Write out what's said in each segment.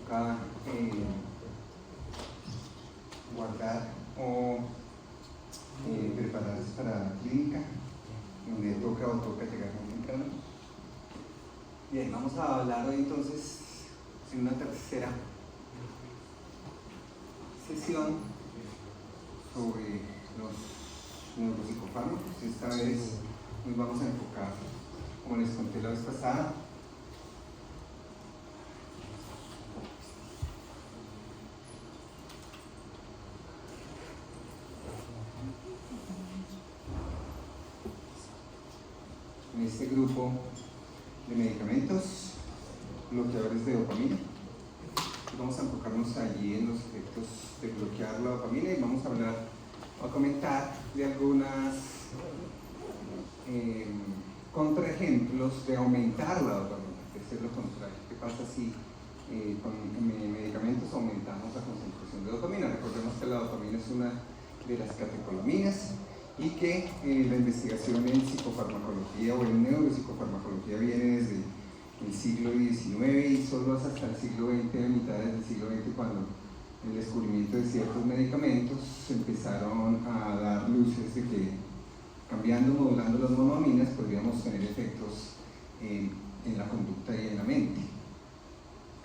toca guardar o prepararse para la clínica, donde toca llegar muy temprano. Bien, vamos a hablar hoy entonces en una tercera sesión sobre los neuropsicofármacos. Esta vez nos vamos a enfocar, como les conté la vez pasada, en este grupo de medicamentos bloqueadores de dopamina. Vamos a enfocarnos allí en los efectos de bloquear la dopamina y vamos a hablar o a comentar de algunas contraejemplos de aumentar la dopamina, de ser lo contrario. ¿Qué pasa si con medicamentos aumentamos la concentración de dopamina? Recordemos que la dopamina es una de las catecolaminas y que la investigación en psicofarmacología o en neuropsicofarmacología viene desde el siglo XIX y solo hasta el siglo XX, a mitades del siglo XX, cuando el descubrimiento de ciertos medicamentos empezaron a dar luces de que cambiando, modulando las monoaminas podríamos tener efectos en la conducta y en la mente.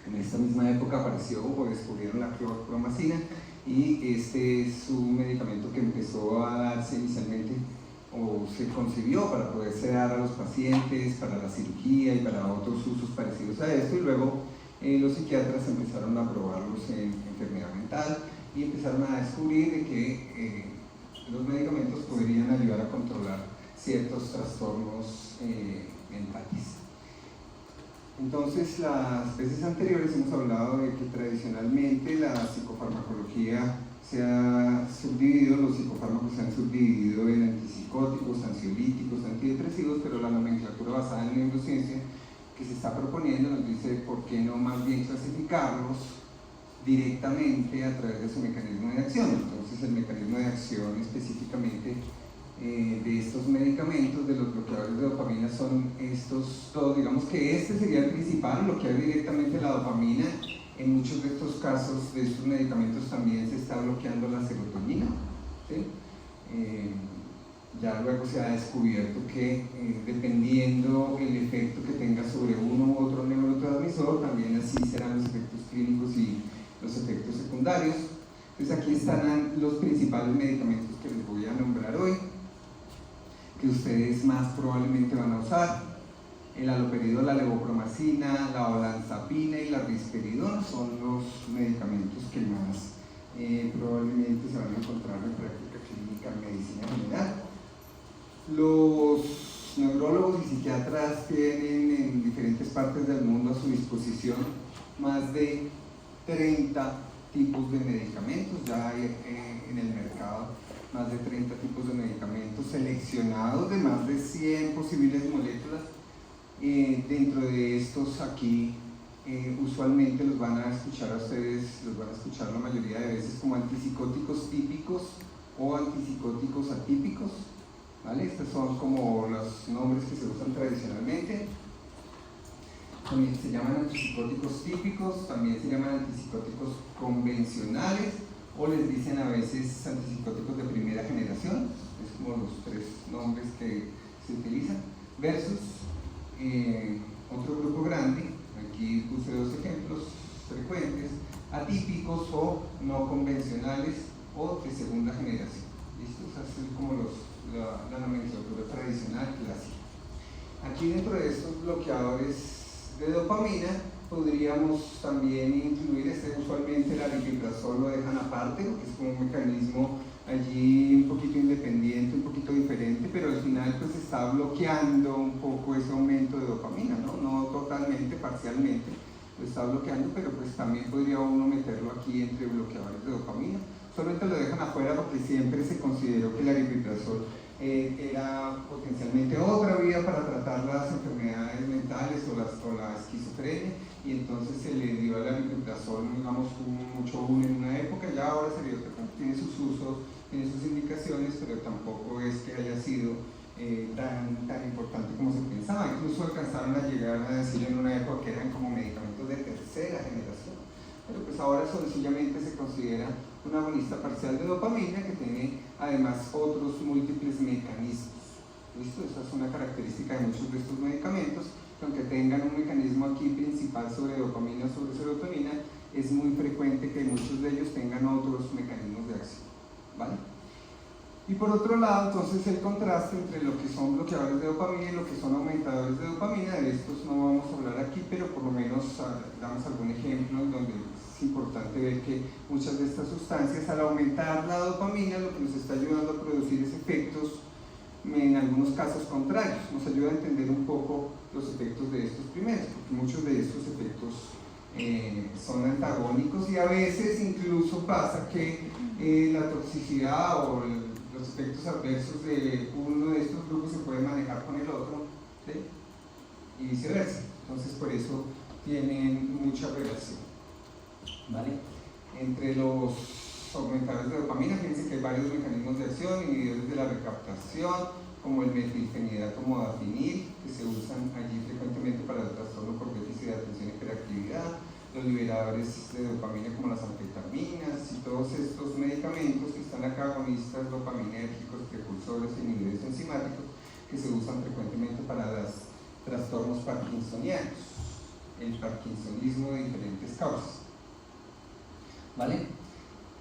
En esta misma época apareció o descubrieron la clorpromazina y este es un medicamento que empezó a darse inicialmente o se concibió para poderse dar a los pacientes, para la cirugía y para otros usos parecidos a esto, y luego los psiquiatras empezaron a probarlos en enfermedad mental y empezaron a descubrir de que los medicamentos podrían ayudar a controlar ciertos trastornos mentales. Entonces, las veces anteriores hemos hablado de que tradicionalmente la psicofarmacología se ha subdividido, los psicofármacos se han subdividido en antipsicóticos, ansiolíticos, antidepresivos, pero la nomenclatura basada en neurociencia que se está proponiendo nos dice por qué no más bien clasificarlos directamente a través de su mecanismo de acción. Entonces, el mecanismo de acción específicamente de estos medicamentos, de los bloqueadores de dopamina, son estos dos. Digamos que este sería el principal, bloquear directamente la dopamina. En muchos de estos casos, de estos medicamentos, también se está bloqueando la serotonina, ¿sí? Ya luego se ha descubierto que dependiendo el efecto que tenga sobre uno u otro neurotransmisor, también así serán los efectos clínicos y los efectos secundarios. Entonces aquí estarán los principales medicamentos que les voy a nombrar hoy, que ustedes más probablemente van a usar. El haloperidol, la levopromacina, la olanzapina y la risperidona son los medicamentos que más probablemente se van a encontrar en práctica clínica en medicina general. Los neurólogos y psiquiatras tienen en diferentes partes del mundo a su disposición más de 30 tipos de medicamentos. Ya hay en el mercado más de 30 tipos de medicamentos seleccionados de más de 100 posibles moléculas. Dentro de estos aquí usualmente los van a escuchar a ustedes, los van a escuchar la mayoría de veces como antipsicóticos típicos o antipsicóticos atípicos, ¿vale? Estos son como los nombres que se usan tradicionalmente. También se llaman antipsicóticos típicos, también se llaman antipsicóticos convencionales, o les dicen a veces antipsicóticos de primera generación. Es como los tres nombres que se utilizan, versus otro grupo grande. Aquí puse dos ejemplos frecuentes: atípicos o no convencionales o de segunda generación. ¿Listo? Así es como la nomenclatura tradicional clásica. Aquí dentro de estos bloqueadores de dopamina podríamos también incluir usualmente el aripiprazol lo dejan aparte, porque es como un mecanismo allí un poquito independiente, un poquito diferente, pero al final pues está bloqueando un poco ese aumento de dopamina, no totalmente, parcialmente lo está bloqueando, pero pues también podría uno meterlo aquí entre bloqueadores de dopamina. Solamente lo dejan afuera porque siempre se consideró que el aripiprazol era potencialmente otra vía para tratar las enfermedades mentales o la esquizofrenia, y entonces se le dio al aripiprazol, digamos, mucho boom en una época. Ya ahora se dio, tiene sus usos, tiene sus indicaciones, pero tampoco es que haya sido tan importante como se pensaba. Incluso alcanzaron a llegar a decir en una época que eran como medicamentos de tercera generación, pero pues ahora sencillamente se considera un agonista parcial de dopamina que tiene además otros múltiples mecanismos. ¿Listo? Esa es una característica de muchos de estos medicamentos, que aunque tengan un mecanismo aquí principal sobre dopamina, sobre serotonina, es muy frecuente que muchos de ellos tengan otros mecanismos de acción, ¿vale? Y por otro lado, entonces el contraste entre lo que son bloqueadores de dopamina y lo que son aumentadores de dopamina, de estos no vamos a hablar aquí, pero por lo menos damos algún ejemplo en donde es importante ver que muchas de estas sustancias, al aumentar la dopamina, lo que nos está ayudando a producir es efectos, en algunos casos contrarios, nos ayuda a entender un poco los efectos de estos primeros, porque muchos de estos efectos son antagónicos y a veces incluso pasa que la toxicidad o los efectos adversos de uno de estos grupos se puede manejar con el otro, ¿sí? Y viceversa. Entonces por eso tienen mucha relación, ¿vale? Entre los aumentadores de dopamina, fíjense que hay varios mecanismos de acción, inhibidores de la recaptación, como el metilfenidato modafinil, que se usan allí frecuentemente para el trastorno por déficit de atención y hiperactividad, los liberadores de dopamina como las anfetaminas y todos estos medicamentos que están acá, agonistas dopaminérgicos, precursores, inhibidores enzimáticos, que se usan frecuentemente para los trastornos parkinsonianos, el parkinsonismo de diferentes causas, ¿vale?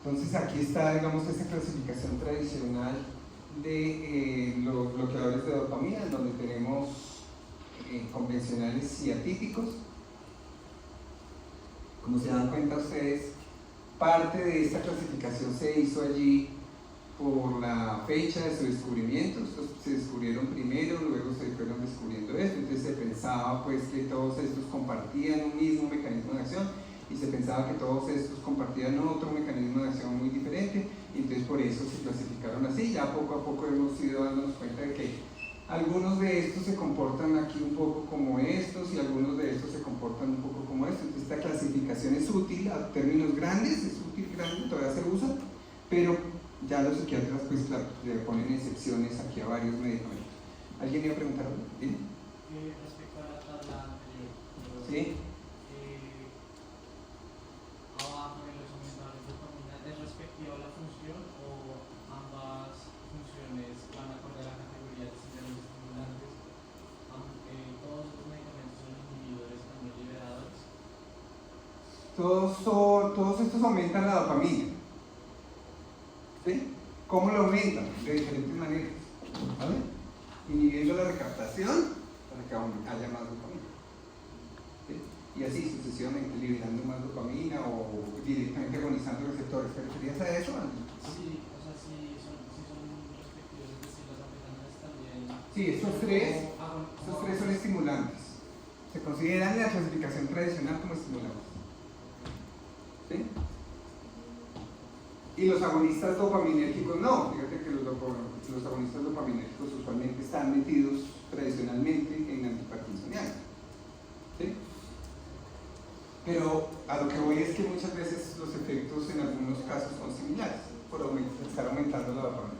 Entonces aquí está, digamos, esta clasificación tradicional de los bloqueadores de dopamina, donde tenemos convencionales y atípicos. Como se dan cuenta ustedes, parte de esta clasificación se hizo allí por la fecha de su descubrimiento. Estos se descubrieron primero, luego se fueron descubriendo esto, entonces se pensaba pues que todos estos compartían un mismo mecanismo de acción y se pensaba que todos estos compartían otro mecanismo de acción muy diferente, y entonces por eso se clasificaron así. Ya poco a poco hemos ido dándonos cuenta de que algunos de estos se comportan aquí un poco como estos y algunos de estos se comportan un poco como estos. Entonces esta clasificación es útil a términos grandes, es útil, grande, todavía se usa, pero ya los psiquiatras pues claro, le ponen excepciones aquí a varios medicamentos. ¿Alguien iba a preguntar algo? ¿Sí? Respecto a la tabla anterior, ¿sí? Abajo en los aumentadores de dopamina, ¿es respectivo a la función o ambas funciones van acorde a la categoría de sintomas estimulantes? Todos los medicamentos son inhibidores, también liberadores. Todos estos aumentan la dopamina. ¿Sí? ¿Cómo lo aumentan? De diferentes maneras, ¿vale? Inhibiendo la recaptación para que haya más dopamina, ¿sí? Y así sucesivamente, liberando más dopamina o directamente agonizando receptores. ¿Te referías a eso? Sí, o sea, si son respectivos, es decir, las anfetaminas también. Sí, estos tres son estimulantes. Se consideran en la clasificación tradicional como estimulantes, ¿sí? Y los agonistas dopaminérgicos no. Fíjate que los agonistas dopaminérgicos usualmente están metidos tradicionalmente en antiparkinsonianos, ¿sí? Pero a lo que voy es que muchas veces los efectos en algunos casos son similares por estar aumentando la dopamina.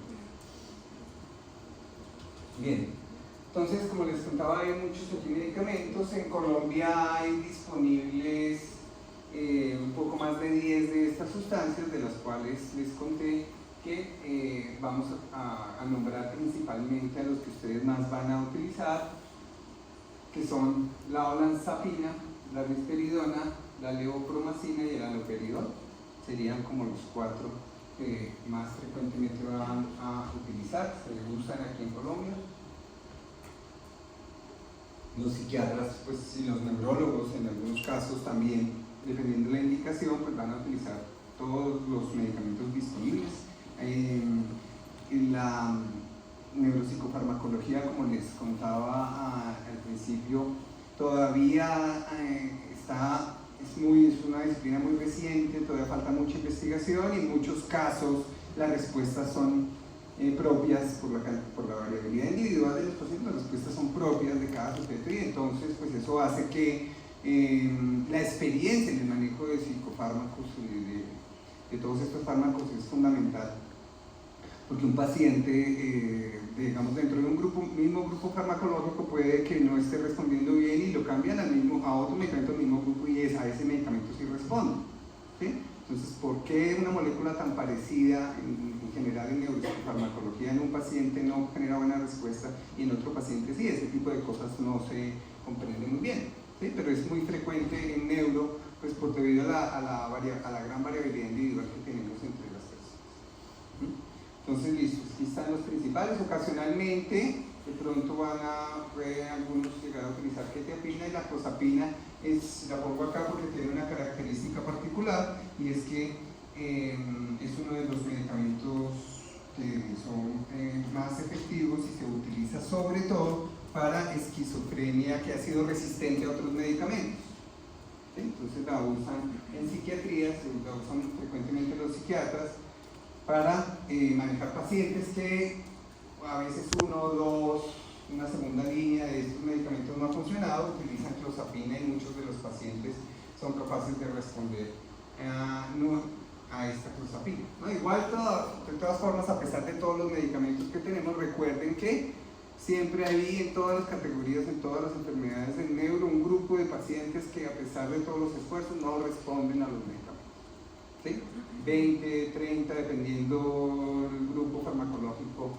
Bien, entonces como les contaba, hay muchos aquí medicamentos. En Colombia hay disponibles un poco más de 10 de estas sustancias, de las cuales les conté que vamos a nombrar principalmente a los que ustedes más van a utilizar, que son la olanzapina, la risperidona, la levopromacina y el haloperidol. Serían como los 4 que más frecuentemente van a utilizar, se usan aquí en Colombia. Los psiquiatras pues, y los neurólogos en algunos casos también, dependiendo de la indicación, pues van a utilizar todos los medicamentos disponibles. En la neuropsicofarmacología, como les contaba al principio, todavía es una disciplina muy reciente, todavía falta mucha investigación y en muchos casos las respuestas son propias por la variabilidad individual de los pacientes, las respuestas son propias de cada sujeto, y entonces pues eso hace que la experiencia en el manejo de psicofármacos y de todos estos fármacos es fundamental, porque un paciente, digamos, dentro de un mismo grupo farmacológico puede que no esté respondiendo bien y lo cambian a otro medicamento del mismo grupo y a ese medicamento sí responde, ¿por qué una molécula tan parecida en general en neurofarmacología en un paciente no genera buena respuesta y en otro paciente sí? Ese tipo de cosas no se comprenden muy bien, ¿sí? Pero es muy frecuente en neuro, pues por debido a la gran variabilidad individual que tenemos entre las personas. Entonces, listo, aquí están los principales. Ocasionalmente, de pronto pueden algunos llegar a utilizar quetiapina, y la clozapina la pongo acá porque tiene una característica particular, y es que es uno de los medicamentos que son más efectivos y se utiliza sobre todo para esquizofrenia que ha sido resistente a otros medicamentos. ¿Sí? Entonces la usan en psiquiatría, la usan frecuentemente los psiquiatras para manejar pacientes que a veces uno o dos, una segunda línea de estos medicamentos no ha funcionado, utilizan clozapina y muchos de los pacientes son capaces de responder a esta clozapina, ¿no? Igual, de todas formas, a pesar de todos los medicamentos que tenemos, recuerden que siempre hay en todas las categorías, en todas las enfermedades en neuro, un grupo de pacientes que a pesar de todos los esfuerzos no responden a los medicamentos, ¿sí? 20, 30, dependiendo del grupo farmacológico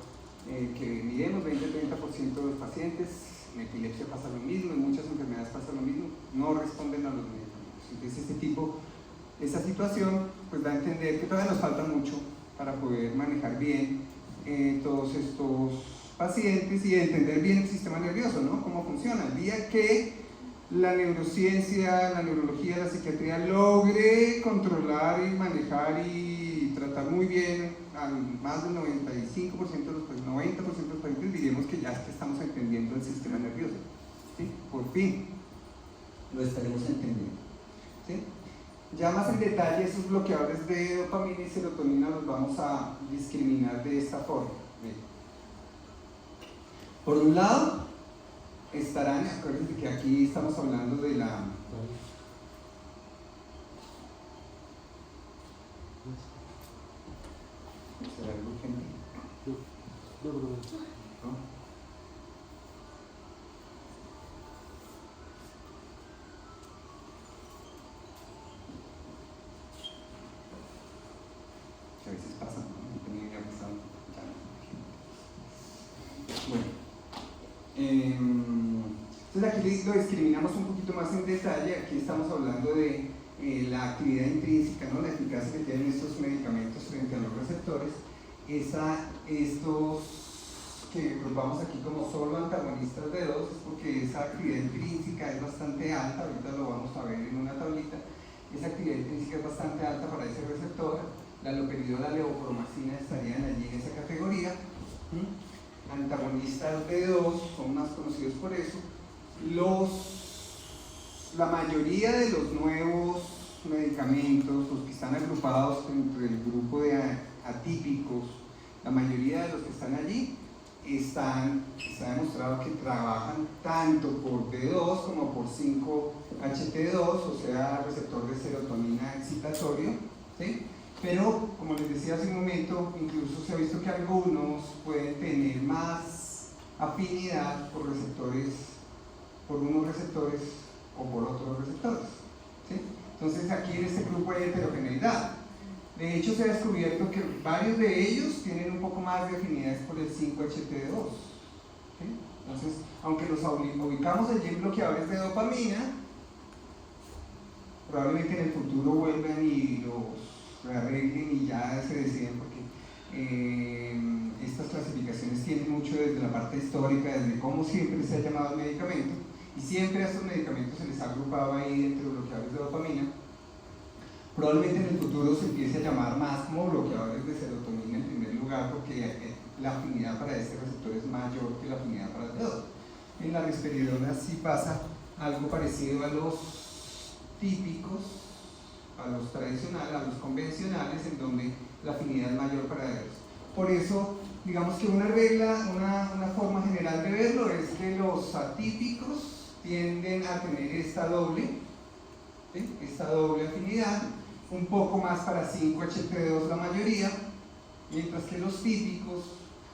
que miremos, 20-30% de los pacientes, en epilepsia pasa lo mismo, en muchas enfermedades pasa lo mismo, no responden a los medicamentos. Entonces esa situación pues da a entender que todavía nos falta mucho para poder manejar bien todos estos pacientes y entender bien el sistema nervioso, ¿no? Cómo funciona. El día que la neurociencia, la neurología, la psiquiatría logre controlar y manejar y tratar muy bien al más del 95% de los pacientes, 90% de los pacientes, diríamos que ya estamos entendiendo el sistema nervioso, ¿sí? Por fin lo estaremos entendiendo, ¿sí? Ya más en detalle, esos bloqueadores de dopamina y serotonina los vamos a discriminar de esta forma. Por un lado, estarán, acuérdense que aquí estamos hablando de la... ¿Será algo urgente? ¿No? A veces pasa, ¿no? Tenía ya pasado. Bueno, entonces aquí lo discriminamos un poquito más en detalle. Aquí estamos hablando de la actividad intrínseca, ¿no? La eficacia que tienen estos medicamentos frente a los receptores. Estos que grupamos aquí como solo antagonistas de dos es porque esa actividad intrínseca es bastante alta. Ahorita lo vamos a ver en una tablita. Esa actividad intrínseca es bastante alta para ese receptor. La haloperidol, la levopromacina estarían allí en esa categoría. Antagonistas de dos son más conocidos por eso. La mayoría de los nuevos medicamentos, los que están agrupados entre el grupo de atípicos, la mayoría de los que están allí se ha demostrado que trabajan tanto por D2 como por 5-HT2, o sea, receptor de serotonina excitatorio, ¿sí? Pero, como les decía hace un momento, incluso se ha visto que algunos pueden tener más afinidad por unos receptores o por otros receptores, ¿sí? Entonces aquí en este grupo hay heterogeneidad. De hecho, se ha descubierto que varios de ellos tienen un poco más de afinidades por el 5-HT2, ¿sí? Entonces, aunque los ubicamos allí en bloqueadores de dopamina, probablemente en el futuro vuelvan y los arreglen y ya se deciden, porque estas clasificaciones tienen mucho desde la parte histórica, desde cómo siempre se ha llamado el medicamento, y siempre a estos medicamentos se les ha agrupado ahí entre bloqueadores de dopamina. Probablemente en el futuro se empiece a llamar más como bloqueadores de serotonina en primer lugar, porque la afinidad para este receptor es mayor que la afinidad para el otro. En la risperidona sí pasa algo parecido a los típicos, a los tradicionales, a los convencionales, en donde la afinidad es mayor para ellos. Por eso, digamos que una regla, una forma general de verlo es que los atípicos tienden a tener esta doble afinidad, un poco más para 5-HT2 la mayoría, mientras que los típicos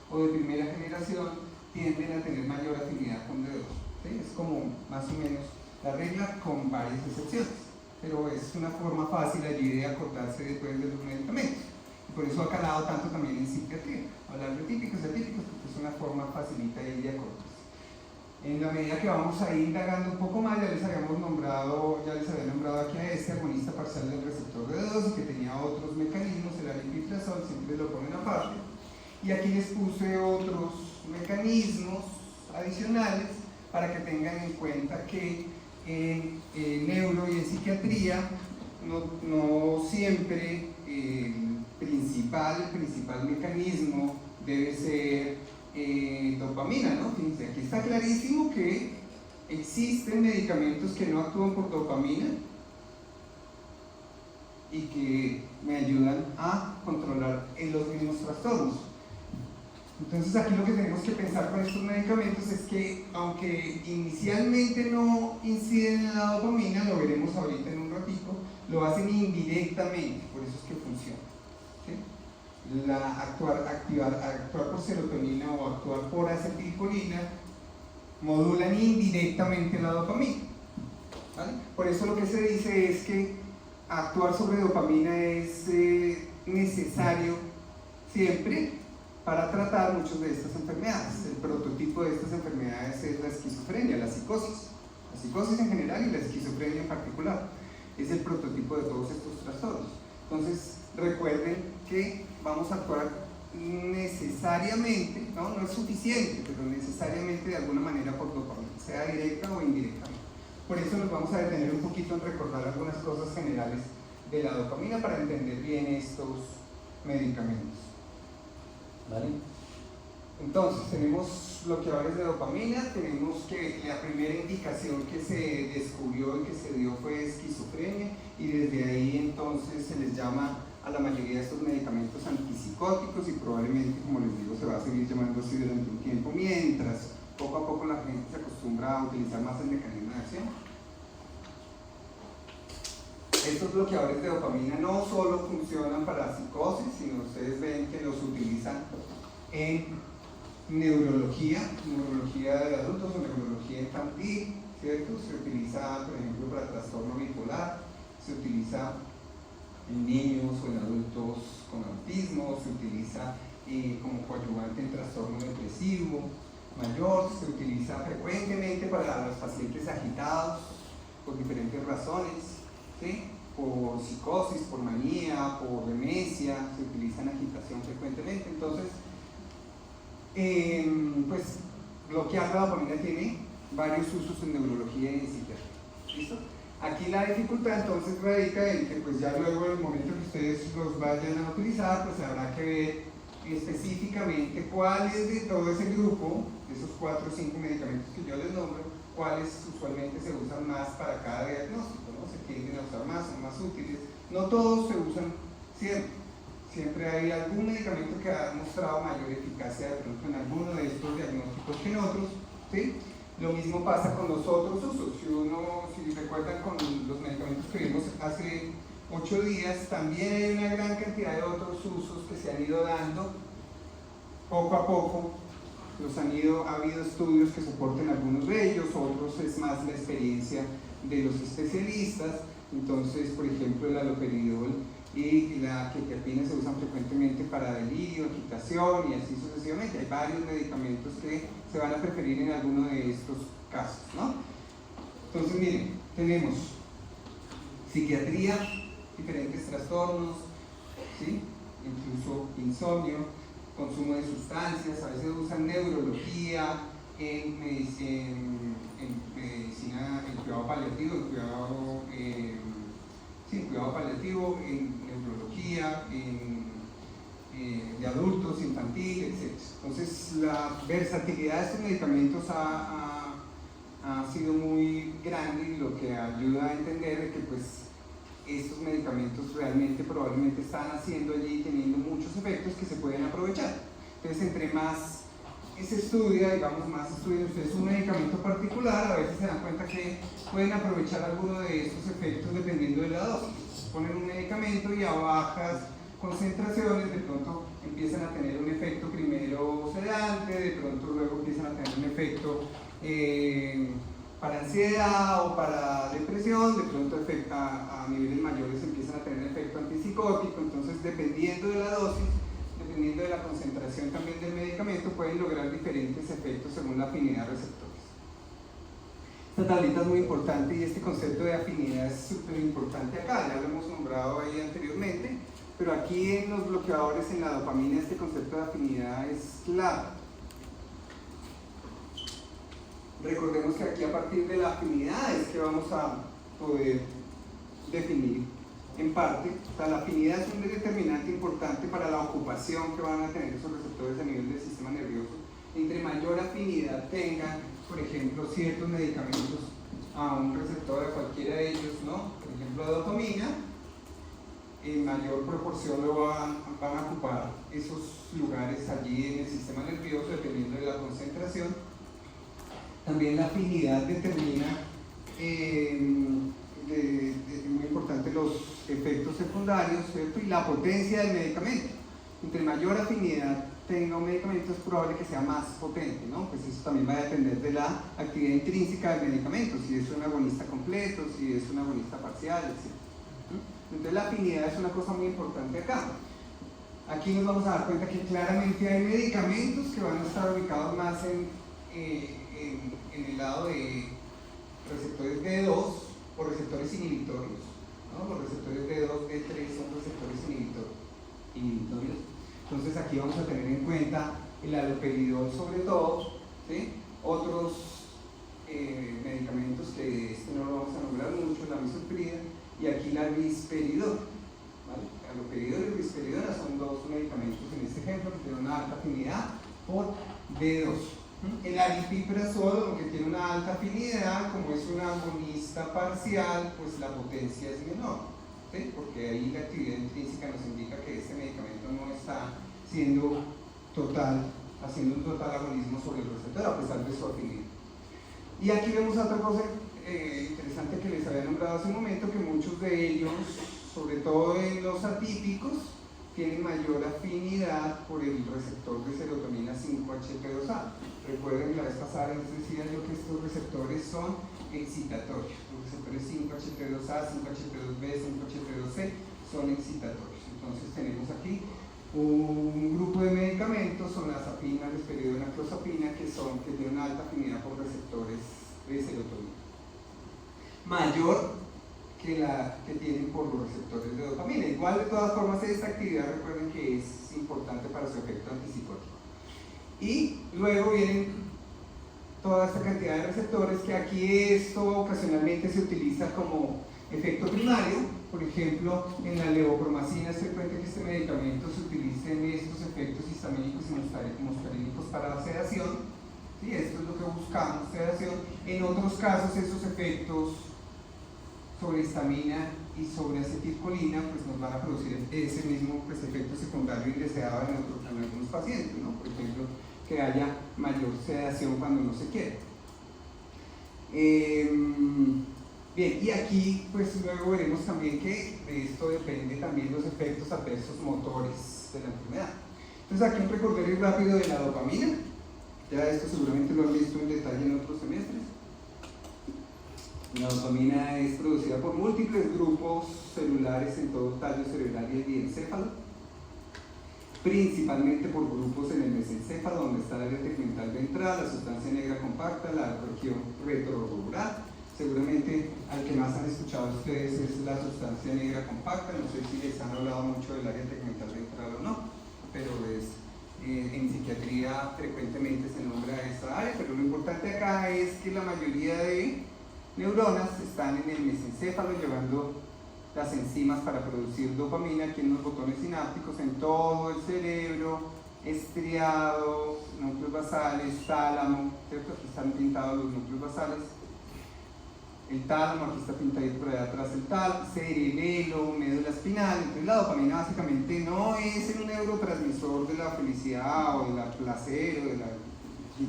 o de primera generación tienden a tener mayor afinidad con D2. ¿Sí? Es como más o menos la regla con varias excepciones. pero es una forma fácil allí de acordarse después de los medicamentos. Y por eso ha calado tanto también en psiquiatría, hablar de típicos y atípicos, porque es una forma facilita ahí de acordarse. En la medida que vamos a ir indagando un poco más, ya les había nombrado aquí a este agonista parcial del receptor de 2 y que tenía otros mecanismos, el aripiprazol, siempre lo ponen aparte. Y aquí les puse otros mecanismos adicionales para que tengan en cuenta que en neuro y en psiquiatría no siempre el principal mecanismo debe ser dopamina, ¿no? Fíjense, aquí está clarísimo que existen medicamentos que no actúan por dopamina y que me ayudan a controlar los mismos trastornos. Entonces aquí lo que tenemos que pensar con estos medicamentos es que aunque inicialmente no inciden en la dopamina, lo veremos ahorita en un ratito, lo hacen indirectamente, por eso es que funciona, ¿sí? Actuar por serotonina o actuar por acetilcolina modulan indirectamente la dopamina, ¿vale? Por eso lo que se dice es que actuar sobre dopamina es necesario siempre para tratar muchas de estas enfermedades. El prototipo de estas enfermedades es la esquizofrenia, la psicosis en general y la esquizofrenia en particular. Es el prototipo de todos estos trastornos. Entonces recuerden que vamos a actuar necesariamente, no es suficiente, pero necesariamente de alguna manera por dopamina, sea directa o indirectamente. Por eso nos vamos a detener un poquito en recordar algunas cosas generales de la dopamina para entender bien estos medicamentos, ¿vale? Entonces tenemos bloqueadores de dopamina, tenemos que la primera indicación que se descubrió y que se dio fue esquizofrenia, y desde ahí entonces se les llama a la mayoría de estos medicamentos antipsicóticos, y probablemente, como les digo, se va a seguir llamando así durante un tiempo, mientras poco a poco la gente se acostumbra a utilizar más el mecanismo de acción. Estos bloqueadores de dopamina no solo funcionan para psicosis, sino ustedes ven que los utilizan en neurología de adultos o neurología infantil, ¿cierto? Se utiliza, por ejemplo, para trastorno bipolar, se utiliza en niños o en adultos con autismo, se utiliza como coadyuvante en trastorno depresivo mayor, se utiliza frecuentemente para los pacientes agitados por diferentes razones, ¿sí? Por psicosis, por manía, por demencia, se utiliza en agitación frecuentemente. Entonces, pues bloquear la dopamina tiene varios usos en neurología y en psiquiatría. ¿Listo? Aquí la dificultad entonces radica en que pues ya luego en el momento que ustedes los vayan a utilizar, pues habrá que ver específicamente cuáles de todo ese grupo, de esos 4 o 5 medicamentos que yo les nombro, cuáles usualmente se usan más para cada diagnóstico, ¿no? Se tienden a usar más, son más útiles. No todos se usan siempre hay algún medicamento que ha mostrado mayor eficacia de pronto en alguno de estos diagnósticos que en otros, ¿sí? Lo mismo pasa con los otros usos. Si recuerdan con los medicamentos que vimos hace 8 días, también hay una gran cantidad de otros usos que se han ido dando poco a poco. Ha habido estudios que soporten algunos de ellos, otros es más la experiencia de los especialistas. Entonces, por ejemplo, el haloperidol y la quetiapina se usan frecuentemente para delirio, agitación y así sucesivamente. Hay varios medicamentos que se van a preferir en alguno de estos casos, ¿no? Entonces, miren, tenemos psiquiatría, diferentes trastornos, ¿sí? Incluso insomnio, consumo de sustancias, a veces usan neurología, en medicina, en cuidado paliativo, cuidado paliativo, en neurología, de adultos, infantil, etc. Entonces la versatilidad de estos medicamentos ha sido muy grande, y lo que ayuda a entender es que pues estos medicamentos realmente probablemente están haciendo allí, teniendo muchos efectos que se pueden aprovechar. Entonces, entre más se estudia, digamos, más estudian ustedes un medicamento particular, a veces se dan cuenta que pueden aprovechar alguno de estos efectos dependiendo de la dosis. Ponen un medicamento y a bajas concentraciones de pronto empiezan a tener un efecto primero sedante, de pronto luego empiezan a tener un efecto para ansiedad o para depresión, de pronto a niveles mayores empiezan a tener efecto antipsicótico. Entonces, dependiendo de la dosis, dependiendo de la concentración también del medicamento, pueden lograr diferentes efectos según la afinidad de receptores. Esta tablita es muy importante y este concepto de afinidad es súper importante acá, ya lo hemos nombrado ahí anteriormente, pero aquí en los bloqueadores, en la dopamina, este concepto de afinidad es clave. Recordemos que aquí, a partir de la afinidad, es que vamos a poder definir en parte, o sea, la afinidad es un determinante importante para la ocupación que van a tener esos receptores a nivel del sistema nervioso. Entre mayor afinidad tengan, por ejemplo, ciertos medicamentos a un receptor, a cualquiera de ellos, ¿no? Por ejemplo, la dopamina, en mayor proporción lo van a ocupar esos lugares allí en el sistema nervioso, dependiendo de la concentración. También la afinidad determina, muy importante, los efectos secundarios, ¿cierto? Y la potencia del medicamento. Entre mayor afinidad tenga un medicamento, es probable que sea más potente, ¿no? Pues eso también va a depender de la actividad intrínseca del medicamento, si es un agonista completo, si es un agonista parcial, etc. Entonces la afinidad es una cosa muy importante acá. Aquí nos vamos a dar cuenta que claramente hay medicamentos que van a estar ubicados más en el lado de receptores D2 o receptores inhibitorios, ¿no? Los receptores D2, D3 son receptores inhibitorios. Entonces aquí vamos a tener en cuenta el haloperidol sobre todo, ¿sí? Otros medicamentos que no lo vamos a nombrar mucho, la misoprida, y aquí la risperidona, ¿vale? Haloperidol y risperidona son dos medicamentos en este ejemplo que tienen una alta afinidad por D2. El aripiprazol, aunque tiene una alta afinidad, como es un agonista parcial, pues la potencia es menor, ¿sí? Porque ahí la actividad intrínseca nos indica que este medicamento no está haciendo un total agonismo sobre el receptor a pesar de su afinidad. Y aquí vemos otra cosa interesante que les había nombrado hace un momento, que muchos de ellos, sobre todo en los atípicos, tienen mayor afinidad por el receptor de serotonina 5-HT2A. Recuerden, la vez pasada les decía yo que estos receptores son excitatorios. Los receptores 5-HT2A, 5-HT2B, 5-HT2C son excitatorios. Entonces tenemos aquí un grupo de medicamentos, sonazepina, risperidona, clozapina, que tienen una alta afinidad por receptores de serotonina. Mayor que la que tienen por los receptores de dopamina. Igual, de todas formas, esta actividad, recuerden que es importante para su efecto antipsicótico. Y luego vienen toda esta cantidad de receptores, que aquí esto ocasionalmente se utiliza como efecto primario. Por ejemplo, en la levopromacina es frecuente que este medicamento se utilice en estos efectos histamínicos y muscarínicos para la sedación. ¿Sí? Esto es lo que buscamos, sedación. En otros casos, esos efectos sobre histamina y sobre acetilcolina pues nos van a producir ese mismo efecto secundario indeseado en algunos pacientes, ¿no? Por ejemplo, que haya mayor sedación cuando no se quiere. Bien, y aquí pues luego veremos también que de esto depende también los efectos adversos motores de la enfermedad. Entonces aquí un recorrido rápido de la dopamina. Ya esto seguramente lo han visto en detalle en otros semestres. La dopamina es producida por múltiples grupos celulares en todo el tallo cerebral y el diencéfalo, principalmente por grupos en el mesencéfalo, donde está el área tegmental ventral, la sustancia negra compacta, la región retrorubral. Seguramente al que más han escuchado ustedes es la sustancia negra compacta. No sé si les han hablado mucho del área tegmental ventral o no, pero en psiquiatría frecuentemente se nombra esa área, pero lo importante acá es que la mayoría de neuronas están en el mesencéfalo llevando las enzimas para producir dopamina aquí en los botones sinápticos, en todo el cerebro, estriado, núcleos basales, tálamo, ¿cierto? Aquí están pintados los núcleos basales, el tálamo, aquí está pintadito por allá atrás el tálamo, cerebelo, médula espinal. Entonces la dopamina básicamente no es un neurotransmisor de la felicidad o de la placer o de las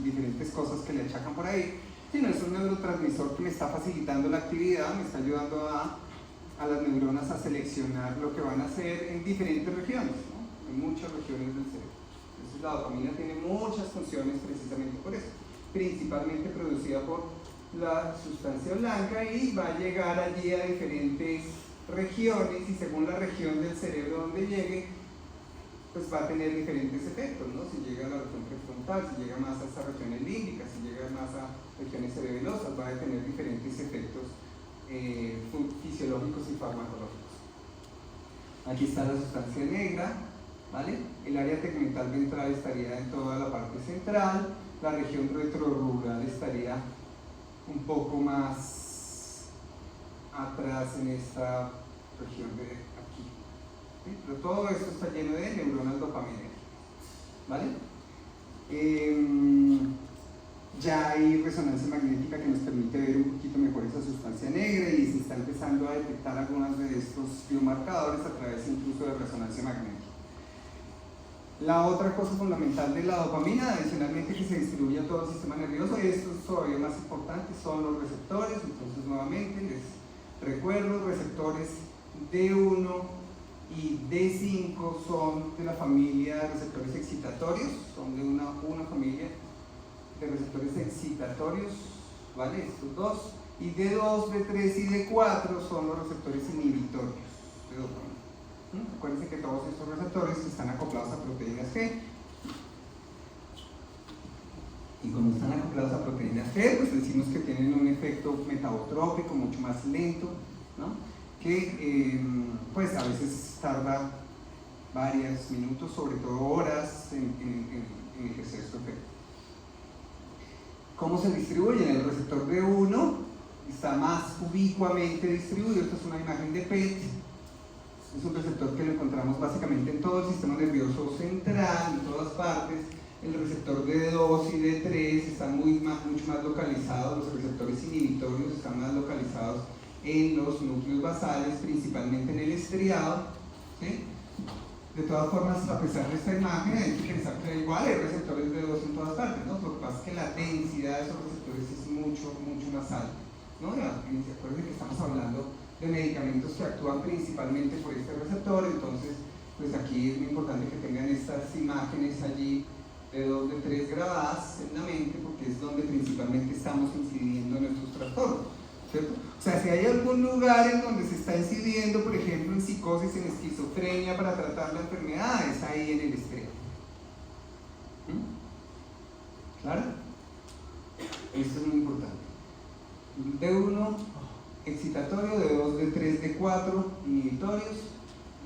diferentes cosas que le achacan por ahí, sino es un neurotransmisor que me está facilitando la actividad, me está ayudando a las neuronas a seleccionar lo que van a hacer en diferentes regiones, ¿no? En muchas regiones del cerebro. Entonces la dopamina tiene muchas funciones precisamente por eso, principalmente producida por la sustancia blanca y va a llegar allí a diferentes regiones y según la región del cerebro donde llegue, pues va a tener diferentes efectos, ¿no? Si llega a la región prefrontal, si llega más a estas regiones límbicas, si llega más a regiones cerebelosas, va a tener diferentes efectos fisiológicos y farmacológicos. Aquí está la sustancia negra, ¿vale? El área tegmental ventral estaría en toda la parte central, la región retrorural estaría un poco más atrás en esta región de aquí. ¿Sí? Pero todo esto está lleno de neuronas dopaminérgicas, ¿vale? Ya hay resonancia magnética que nos permite ver un poquito mejor esa sustancia negra y se está empezando a detectar algunos de estos biomarcadores a través incluso de resonancia magnética. La otra cosa fundamental de la dopamina, adicionalmente que se distribuye a todo el sistema nervioso, y esto es todavía más importante, son los receptores. Entonces nuevamente les recuerdo, receptores D1 y D5 son de la familia de receptores excitatorios, son de una familia de receptores excitatorios, ¿vale? Estos dos, y D2, D3 y D4 son los receptores inhibitorios de dopamina. Acuérdense que todos estos receptores están acoplados a proteínas G. Y como están acoplados a proteínas G, pues decimos que tienen un efecto metabotrópico mucho más lento, ¿no? Que pues a veces tarda varios minutos, sobre todo horas, en ejercer su efecto. ¿Cómo se distribuyen? El receptor D1 está más ubicuamente distribuido. Esta es una imagen de PET. Es un receptor que lo encontramos básicamente en todo el sistema nervioso central, en todas partes. El receptor D2 y D3 están mucho más localizados, los receptores inhibitorios están más localizados en los núcleos basales, principalmente en el estriado, ¿sí? De todas formas, a pesar de esta imagen, hay que pensar que igual hay receptores D2 en todas partes, ¿no? Lo que pasa es que la densidad de esos receptores es mucho más alta, ¿no? Acuérdense que estamos hablando de medicamentos que actúan principalmente por este receptor, entonces pues aquí es muy importante que tengan estas imágenes allí de 2, de 3 grabadas en la mente, porque es donde principalmente estamos incidiendo en nuestros trastornos, ¿cierto? O sea, si hay algún lugar en donde se está incidiendo, por ejemplo, en psicosis, en esquizofrenia para tratar la enfermedad, es ahí en el estrés. ¿Claro? Esto es muy importante. D1 excitatorio, D2, D3, D4 inhibitorios,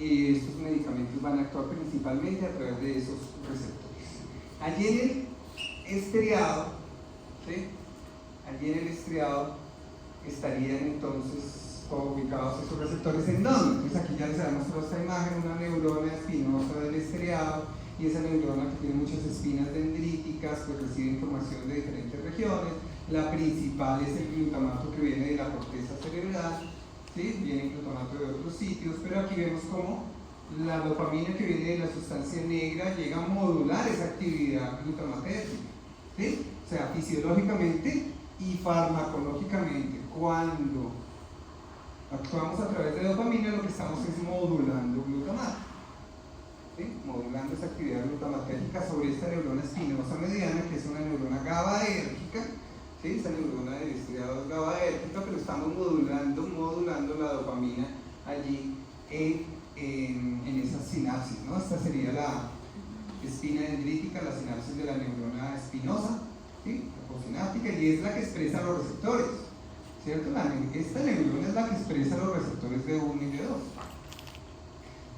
y estos medicamentos van a actuar principalmente a través de esos receptores. Allí en el estriado, ¿sí? Allí en el estriado estarían entonces ubicados esos receptores. ¿En dónde? Entonces aquí ya les habíamos mostrado esta imagen, una neurona espinosa del estriado, y esa neurona que tiene muchas espinas dendríticas, pues recibe información de diferentes regiones. La principal es el glutamato que viene de la corteza cerebral, ¿sí? Viene glutamato de otros sitios, pero aquí vemos cómo la dopamina que viene de la sustancia negra llega a modular esa actividad glutamatérgica, ¿sí? O sea, fisiológicamente y farmacológicamente, cuando actuamos a través de dopamina, lo que estamos es modulando glutamato, ¿sí? Modulando esa actividad glutamatérgica sobre esta neurona espinosa mediana, que es una neurona GABAérgica. ¿Sí? Esta neurona del estriado es GABAérgica, pero estamos modulando la dopamina allí en esas sinapsis, ¿no? Esta sería la espina dendrítica, la sinapsis de la neurona espinosa, ¿sí? La postsináptica, y es la que expresa los receptores, ¿cierto? Esta neurona es la que expresa los receptores D1 y D2.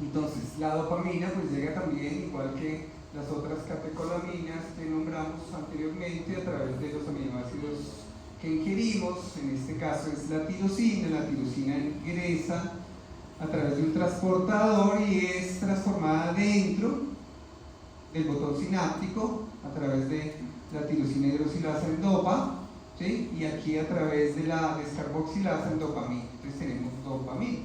Entonces, la dopamina pues llega también, igual que las otras catecolaminas que nombramos anteriormente, a través de los aminoácidos que ingerimos. En este caso es la tirosina ingresa a través de un transportador y es transformada dentro del botón sináptico a través de la tirosina hidroxilasa en dopa, ¿sí? Y aquí a través de la descarboxilasa en dopamina. Entonces tenemos dopamina.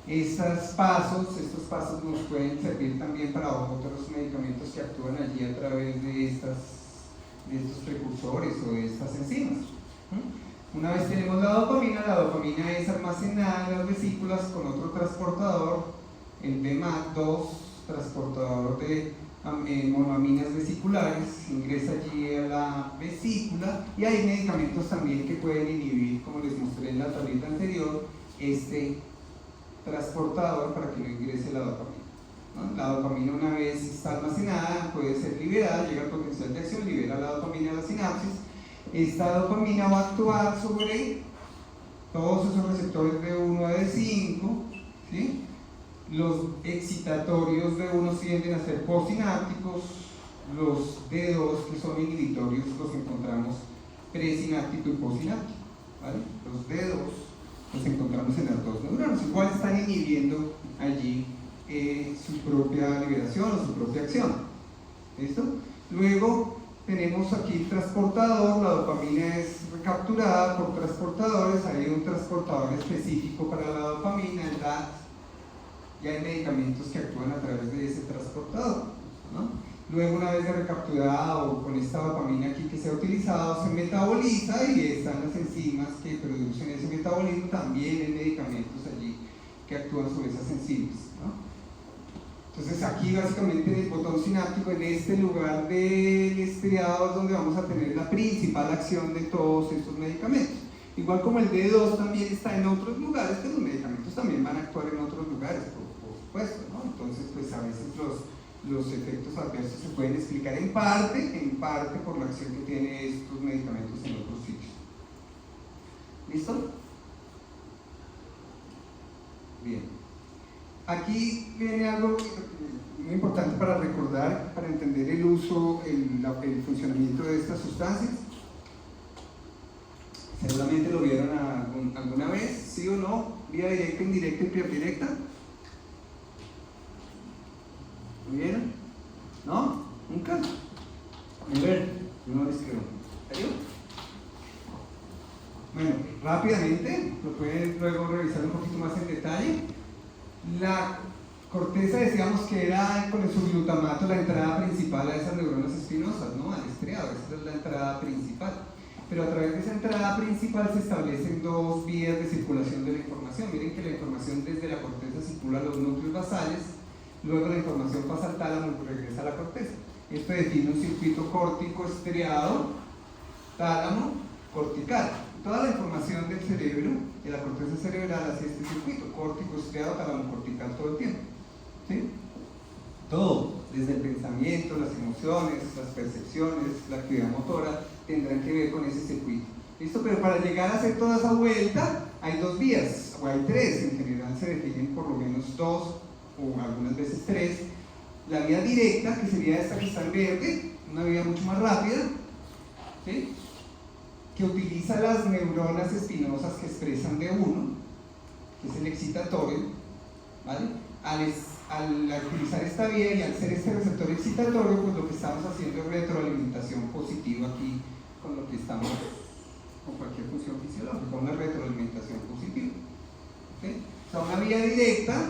Estos pasos nos pueden servir también para otros medicamentos que actúan allí a través de estos precursores o de estas enzimas. Una vez tenemos la dopamina es almacenada en las vesículas con otro transportador, el BMAT2, transportador de monoaminas vesiculares, ingresa allí a la vesícula, y hay medicamentos también que pueden inhibir, como les mostré en la tablita anterior, este transportador para que no ingrese la dopamina, ¿no? La dopamina, una vez está almacenada, puede ser liberada, llega al potencial de acción, libera la dopamina a la sinapsis. Esta dopamina va a actuar sobre todos esos receptores D1 a D5, ¿sí? Los excitatorios D1 tienden a ser postsinápticos, los D2, que son inhibitorios, los encontramos presináptico y postsináptico, ¿vale? Los D2 los encontramos en las dos neuronas, igual están inhibiendo allí su propia liberación o su propia acción. ¿Listo? Luego tenemos aquí el transportador, la dopamina es recapturada por transportadores, hay un transportador específico para la dopamina, el DAT, y hay medicamentos que actúan a través de ese transportador, ¿no? Luego, una vez recapturada o con esta dopamina aquí que se ha utilizado, se metaboliza y están las enzimas que producen ese metabolismo. También hay medicamentos allí que actúan sobre esas enzimas, ¿no? Entonces aquí básicamente en el botón sináptico, en este lugar del estriado, es donde vamos a tener la principal acción de todos estos medicamentos. Igual como el D2 también está en otros lugares, que los medicamentos también van a actuar en otros lugares, por supuesto, ¿no? Entonces pues a veces los efectos adversos se pueden explicar en parte por la acción que tienen estos medicamentos en otros sitios. ¿Listo? Bien. Aquí viene algo muy importante para recordar, para entender el uso, el funcionamiento de estas sustancias. Seguramente lo vieron alguna vez, ¿sí o no? Vía directa, indirecta y predirecta. ¿Lo vieron? ¿No? ¿Nunca? A ver, yo no les creo. ¿En serio? Bueno, rápidamente, lo pueden luego revisar un poquito más en detalle. La corteza, decíamos que era con el subglutamato la entrada principal a esas neuronas espinosas, ¿no? Al estriado, esa es la entrada principal. Pero a través de esa entrada principal se establecen dos vías de circulación de la información. Miren que la información desde la corteza circula a los núcleos basales, luego la información pasa al tálamo y regresa a la corteza. Esto define un circuito córtico estriado, tálamo, cortical. Toda la información del cerebro, de la corteza cerebral, hacia este circuito, córtico estriado, tálamo cortical, todo el tiempo, ¿sí? Todo, desde el pensamiento, las emociones, las percepciones, la actividad motora, tendrán que ver con ese circuito. ¿Listo? Pero para llegar a hacer toda esa vuelta, hay dos vías, o hay tres, en general se definen por lo menos dos, o algunas veces tres. La vía directa, que sería esta que está en verde, una vía mucho más rápida, ¿sí? Que utiliza las neuronas espinosas que expresan D1, que es el excitatorio, ¿vale? Al utilizar esta vía y al ser este receptor excitatorio, pues lo que estamos haciendo es retroalimentación positiva aquí con lo que estamos, con cualquier función fisiológica, una retroalimentación positiva, ¿okay? O sea, una vía directa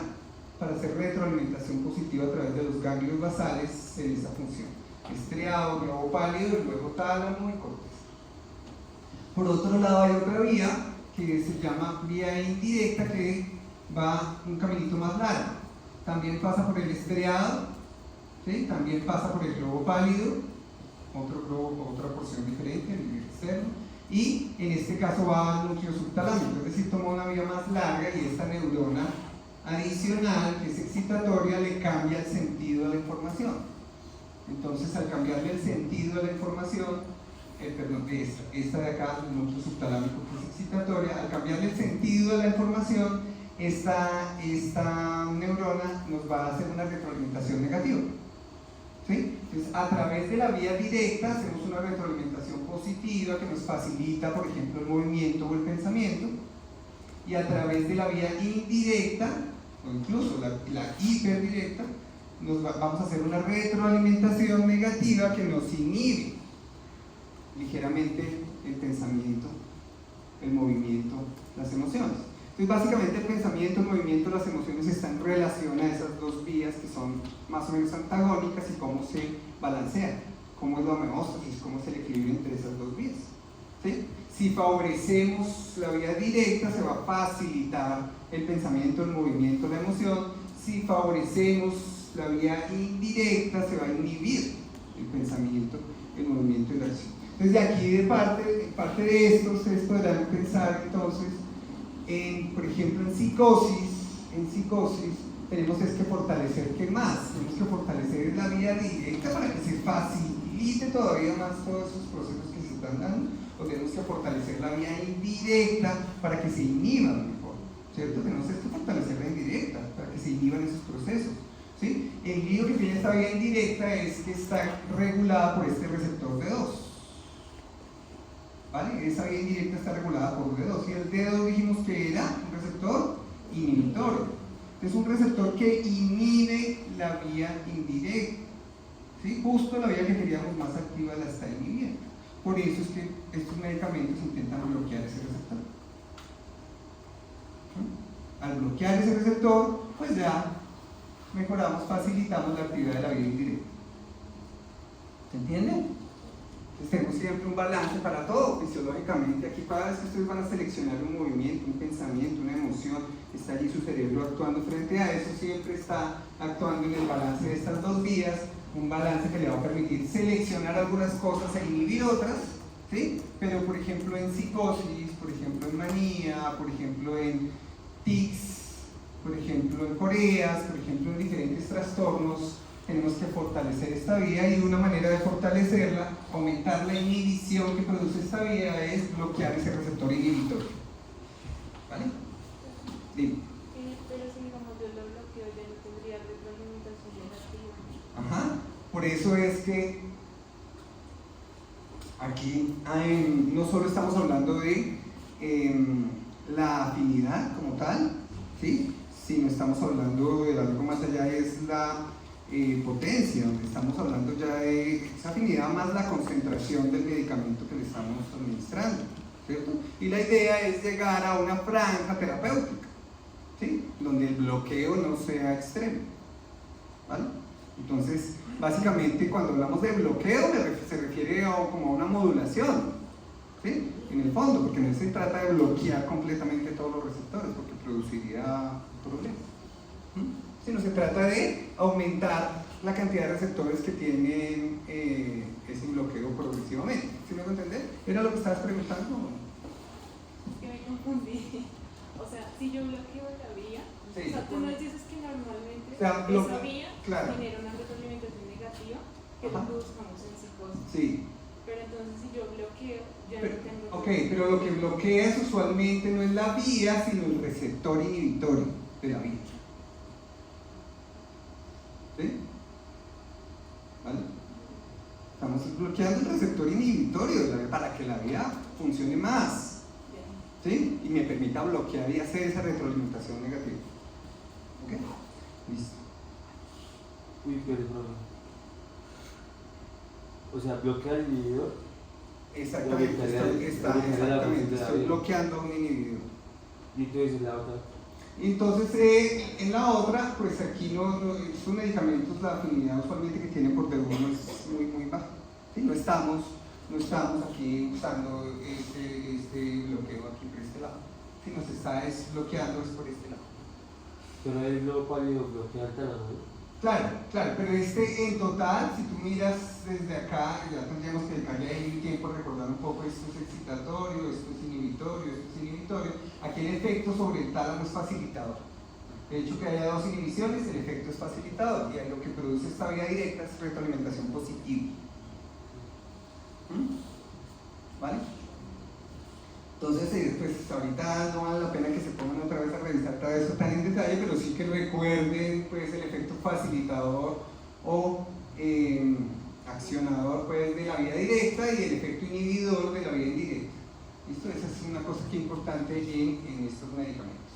para hacer retroalimentación positiva a través de los ganglios basales en esa función. Estriado, globo pálido, y luego tálamo y corteza. Por otro lado hay otra vía que se llama vía indirecta, que va un caminito más largo. También pasa por el estriado, ¿sí? También pasa por el globo pálido, otra porción diferente, el nivel externo, y en este caso va al núcleo subtalámico, es decir, toma una vía más larga y esta neurona adicional, que es excitatoria, le cambia el sentido a la información. Entonces, al cambiarle el sentido a la información, esta de acá, el núcleo subtalámico, que es excitatoria, al cambiarle el sentido a la información, esta neurona nos va a hacer una retroalimentación negativa, ¿sí? Entonces, a través de la vía directa hacemos una retroalimentación positiva que nos facilita, por ejemplo, el movimiento o el pensamiento, y a través de la vía indirecta, o incluso la hiperdirecta, vamos a hacer una retroalimentación negativa que nos inhibe ligeramente el pensamiento, el movimiento, las emociones. Entonces, básicamente el pensamiento, el movimiento, las emociones están en relación a esas dos vías que son más o menos antagónicas, y cómo se balancean, cómo es la homeostasis, cómo es el equilibrio entre esas dos vías, ¿sí? Si favorecemos la vía directa, se va a facilitar el pensamiento, el movimiento, la emoción. Si favorecemos la vía indirecta se va a inhibir el pensamiento, el movimiento y la acción. Entonces, de aquí, en parte de esto, ustedes podrán pensar entonces por ejemplo, en psicosis tenemos es que fortalecer, ¿qué más? Tenemos que fortalecer la vía directa para que se facilite todavía más todos esos procesos que se están dando, o tenemos que fortalecer la vía indirecta para que se inhiban mejor, ¿cierto? Tenemos que fortalecer la indirecta para que se inhiban esos procesos, ¿sí? El lío que tiene esta vía indirecta es que está regulada por este receptor D2, ¿vale? Esa vía indirecta está regulada por D2 y el D2 dijimos que era un receptor inhibitorio. Es un receptor que inhibe la vía indirecta, ¿sí? Justo la vía que queríamos más activa la está inhibiendo. Por eso es que estos medicamentos intentan bloquear ese receptor. Al bloquear ese receptor, pues ya mejoramos, facilitamos la actividad de la vía indirecta. ¿Se entiende? Entonces tenemos siempre un balance para todo, fisiológicamente. Aquí cada vez que ustedes van a seleccionar un movimiento, un pensamiento, una emoción, está allí su cerebro actuando frente a eso, siempre está actuando en el balance de estas dos vías, un balance que le va a permitir seleccionar algunas cosas e inhibir otras, ¿sí? Pero por ejemplo en psicosis, por ejemplo en manía, por ejemplo en tics, por ejemplo en coreas, por ejemplo en diferentes trastornos, tenemos que fortalecer esta vía y una manera de fortalecerla, aumentar la inhibición que produce esta vía es bloquear ese receptor inhibitorio. ¿Vale? Dime. Pero si digamos yo lo bloqueo, ya no tendría retroalimentación negativa. Ajá, por eso es que aquí no solo estamos hablando de la afinidad como tal, ¿sí? Sino estamos hablando de algo más allá, es la potencia, donde estamos hablando ya de esa afinidad más la concentración del medicamento que le estamos administrando, ¿cierto? Y la idea es llegar a una franja terapéutica, ¿sí? Donde el bloqueo no sea extremo, ¿vale? Entonces, básicamente cuando hablamos de bloqueo se refiere como a una modulación, ¿sí? En el fondo, porque no se trata de bloquear completamente todos los receptores, porque produciría problemas, sino se trata de aumentar la cantidad de receptores que tienen ese bloqueo progresivamente. ¿Sí me hago entender? ¿Era lo que estabas preguntando? Es que me confundí. O sea, si yo bloqueo la vía, Sí. o sea, tú nos dices que normalmente O sea, esa vía claro. genera una retroalimentación negativa que es lo que buscamos en psicosis. Sí. Pero entonces si yo bloqueo, ya Pero, no tengo... ok, pero lo que bloqueas usualmente no es la vía, sino el receptor inhibitorio de la vía. ¿Sí? ¿Vale? Estamos bloqueando el receptor inhibitorio de la vía para que la vía funcione más, ¿sí? Y me permita bloquear y hacer esa retroalimentación negativa. ¿Ok? Listo. Uy, pero no. O sea, bloquea el inhibidor. Exactamente, estoy bloqueando un inhibidor. Y tú dices la otra. Entonces, en la otra, pues aquí estos medicamentos, la afinidad usualmente que tienen por D1 es muy baja. ¿Sí? No estamos aquí usando este bloqueo aquí por este lado. Si nos está bloqueando es por este lado. Pero es lo pálido bloquea el tálamo. Claro, pero en total, si tú miras desde acá, ya tendríamos que dedicarle ahí un tiempo a recordar un poco, esto es excitatorio, esto es inhibitorio, aquí el efecto sobre el tálamo es facilitador. De hecho, que haya dos inhibiciones, el efecto es facilitador, y lo que produce esta vía directa es retroalimentación positiva. ¿Vale? Entonces, pues ahorita no vale la pena que se pongan otra vez a revisar todo eso tan en detalle, pero sí que recuerden pues el efecto facilitador o accionador pues de la vía directa y el efecto inhibidor de la vía indirecta. ¿Listo? Esa es una cosa que es importante en estos medicamentos.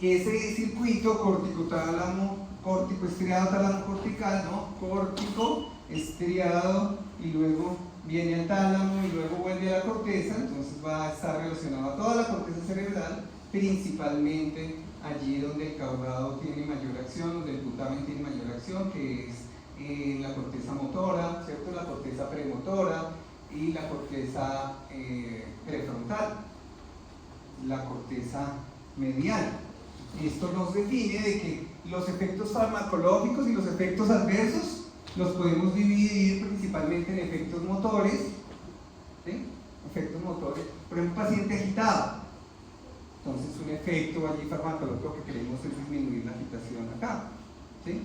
Ese circuito córtico estriado tálamo cortical, ¿no? Córtico estriado y luego viene al tálamo y luego vuelve a la corteza, entonces va a estar relacionado a toda la corteza cerebral, principalmente allí donde el caudado tiene mayor acción, donde el putamen tiene mayor acción, que es la corteza motora, ¿cierto? La corteza premotora y la corteza prefrontal, la corteza medial. Esto nos define de que los efectos farmacológicos y los efectos adversos los podemos dividir principalmente en efectos motores, ¿sí? Efectos motores, por ejemplo, un paciente agitado. Entonces, un efecto allí farmacológico que queremos es disminuir la agitación acá, ¿sí?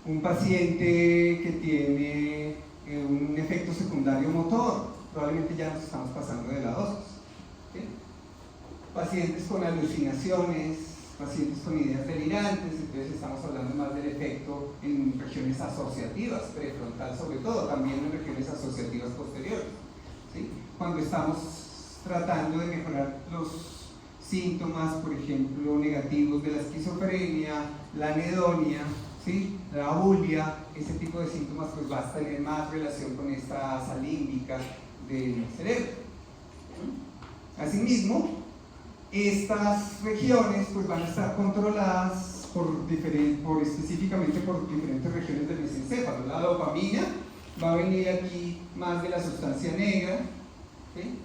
Un paciente que tiene un efecto secundario motor, probablemente ya nos estamos pasando de la dosis, ¿sí? Pacientes con alucinaciones, pacientes con ideas delirantes, entonces estamos hablando más del efecto en regiones asociativas, prefrontal sobre todo, también en regiones asociativas posteriores, ¿sí? Cuando estamos tratando de mejorar los síntomas, por ejemplo, negativos de la esquizofrenia, la anedonia, ¿sí? La abulia, ese tipo de síntomas pues va a tener más relación con esta asa límbica del cerebro. Asimismo, estas regiones pues van a estar controladas específicamente por diferentes regiones del mesencéfalo. La dopamina va a venir aquí más de la sustancia negra, ¿sí?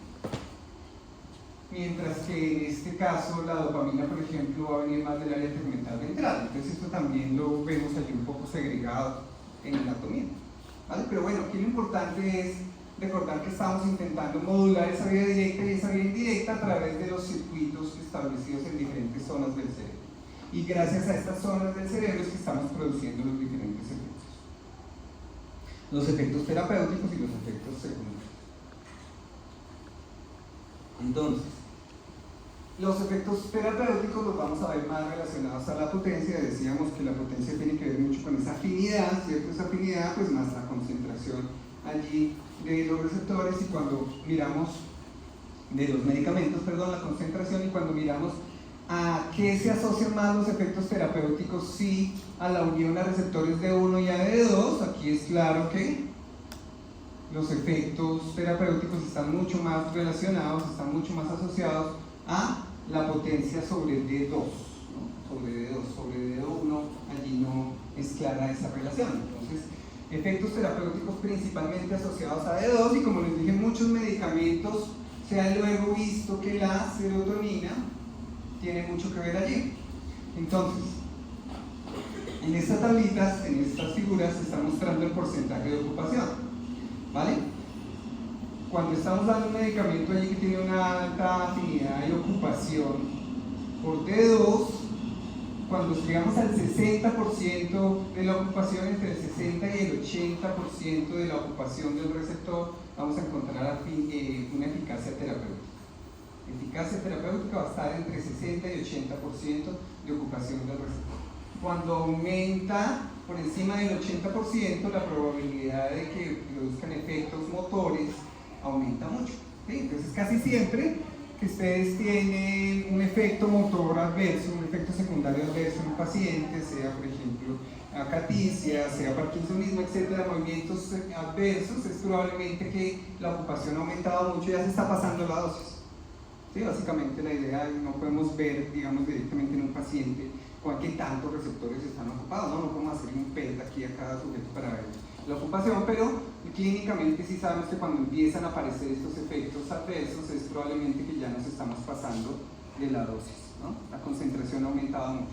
Mientras que en este caso la dopamina, por ejemplo, va a venir más del área tegmental ventral. Entonces esto también lo vemos allí un poco segregado en anatomía, ¿vale? Pero bueno, aquí lo importante es recordar que estamos intentando modular esa vía directa y esa vía indirecta a través de los circuitos establecidos en diferentes zonas del cerebro. Y gracias a estas zonas del cerebro es que estamos produciendo los diferentes efectos. Los efectos terapéuticos y los efectos secundarios. Entonces, los efectos terapéuticos los vamos a ver más relacionados a la potencia. Decíamos que la potencia tiene que ver mucho con esa afinidad, ¿cierto? Esa afinidad, pues más la concentración allí de los receptores, y cuando miramos de los medicamentos, perdón, la concentración, y cuando miramos a qué se asocian más los efectos terapéuticos, sí, a la unión a receptores D1 y AD2, aquí es claro que los efectos terapéuticos están mucho más relacionados, están mucho más asociados a la potencia sobre D2, ¿no? Sobre D1, allí no es clara esa relación. Entonces, efectos terapéuticos principalmente asociados a D2, y como les dije, muchos medicamentos se ha luego visto que la serotonina tiene mucho que ver allí. Entonces, en estas tablitas, en estas figuras, se está mostrando el porcentaje de ocupación, ¿vale? Cuando estamos dando un medicamento allí que tiene una alta afinidad y ocupación por D2, cuando llegamos al 60% de la ocupación, entre el 60 y el 80% de la ocupación del receptor, vamos a encontrar una eficacia terapéutica. Eficacia terapéutica va a estar entre 60 y 80% de ocupación del receptor. Cuando aumenta por encima del 80%, la probabilidad de que produzcan efectos motores aumenta mucho, ¿sí? Entonces, casi siempre que ustedes tienen un efecto motor adverso, un efecto secundario adverso en un paciente, sea por ejemplo acaticia, sea parkinsonismo, etcétera, movimientos adversos, es probablemente que la ocupación ha aumentado mucho y ya se está pasando la dosis. ¿Sí? Básicamente la idea es no podemos ver, digamos, directamente en un paciente con qué tantos receptores están ocupados, no podemos hacer un PET aquí a cada sujeto para ver la ocupación, pero clínicamente sí sabemos que cuando empiezan a aparecer estos efectos adversos es probablemente que ya nos estamos pasando de la dosis, ¿no? La concentración ha aumentado mucho.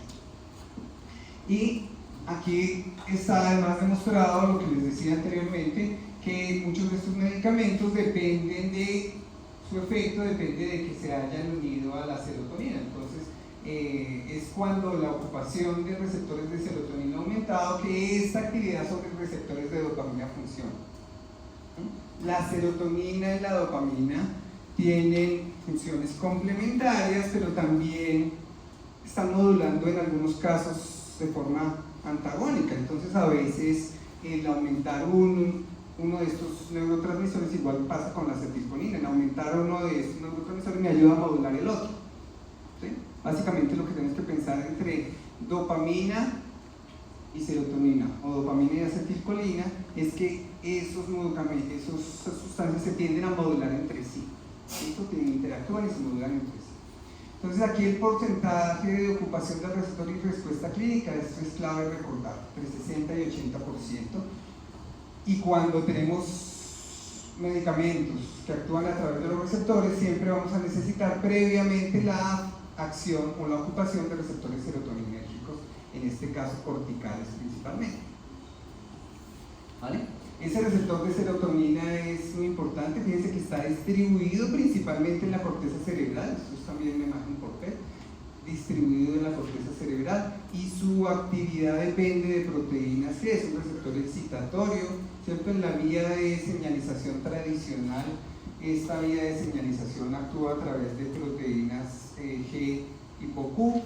Y aquí está además demostrado lo que les decía anteriormente, que muchos de estos medicamentos dependen de su efecto, depende de que se hayan unido a la serotonina. Entonces, es cuando la ocupación de receptores de serotonina ha aumentado que esta actividad sobre receptores de dopamina funciona. La serotonina y la dopamina tienen funciones complementarias, pero también están modulando en algunos casos de forma antagónica. Entonces, a veces el aumentar uno de estos neurotransmisores, igual pasa con la acetilcolina, en aumentar uno de estos neurotransmisores me ayuda a modular el otro, ¿sí? Básicamente lo que tenemos que pensar entre dopamina y serotonina, o dopamina y acetilcolina, es que esos sustancias se tienden a modular entre sí, ¿cierto? Interactúan y se modulan entre sí. Entonces aquí el porcentaje de ocupación del receptor y respuesta clínica, esto es clave recordar, entre 60 y 80%. Y cuando tenemos medicamentos que actúan a través de los receptores, siempre vamos a necesitar previamente la acción o la ocupación de receptores serotoninérgicos, en este caso corticales principalmente. ¿Vale? Ese receptor de serotonina es muy importante, fíjense que está distribuido principalmente en la corteza cerebral, esto es también una imagen por PET, distribuido en la corteza cerebral, y su actividad depende de proteínas G, es un receptor excitatorio, ¿cierto? En la vía de señalización tradicional, esta vía de señalización actúa a través de proteínas G tipo Q,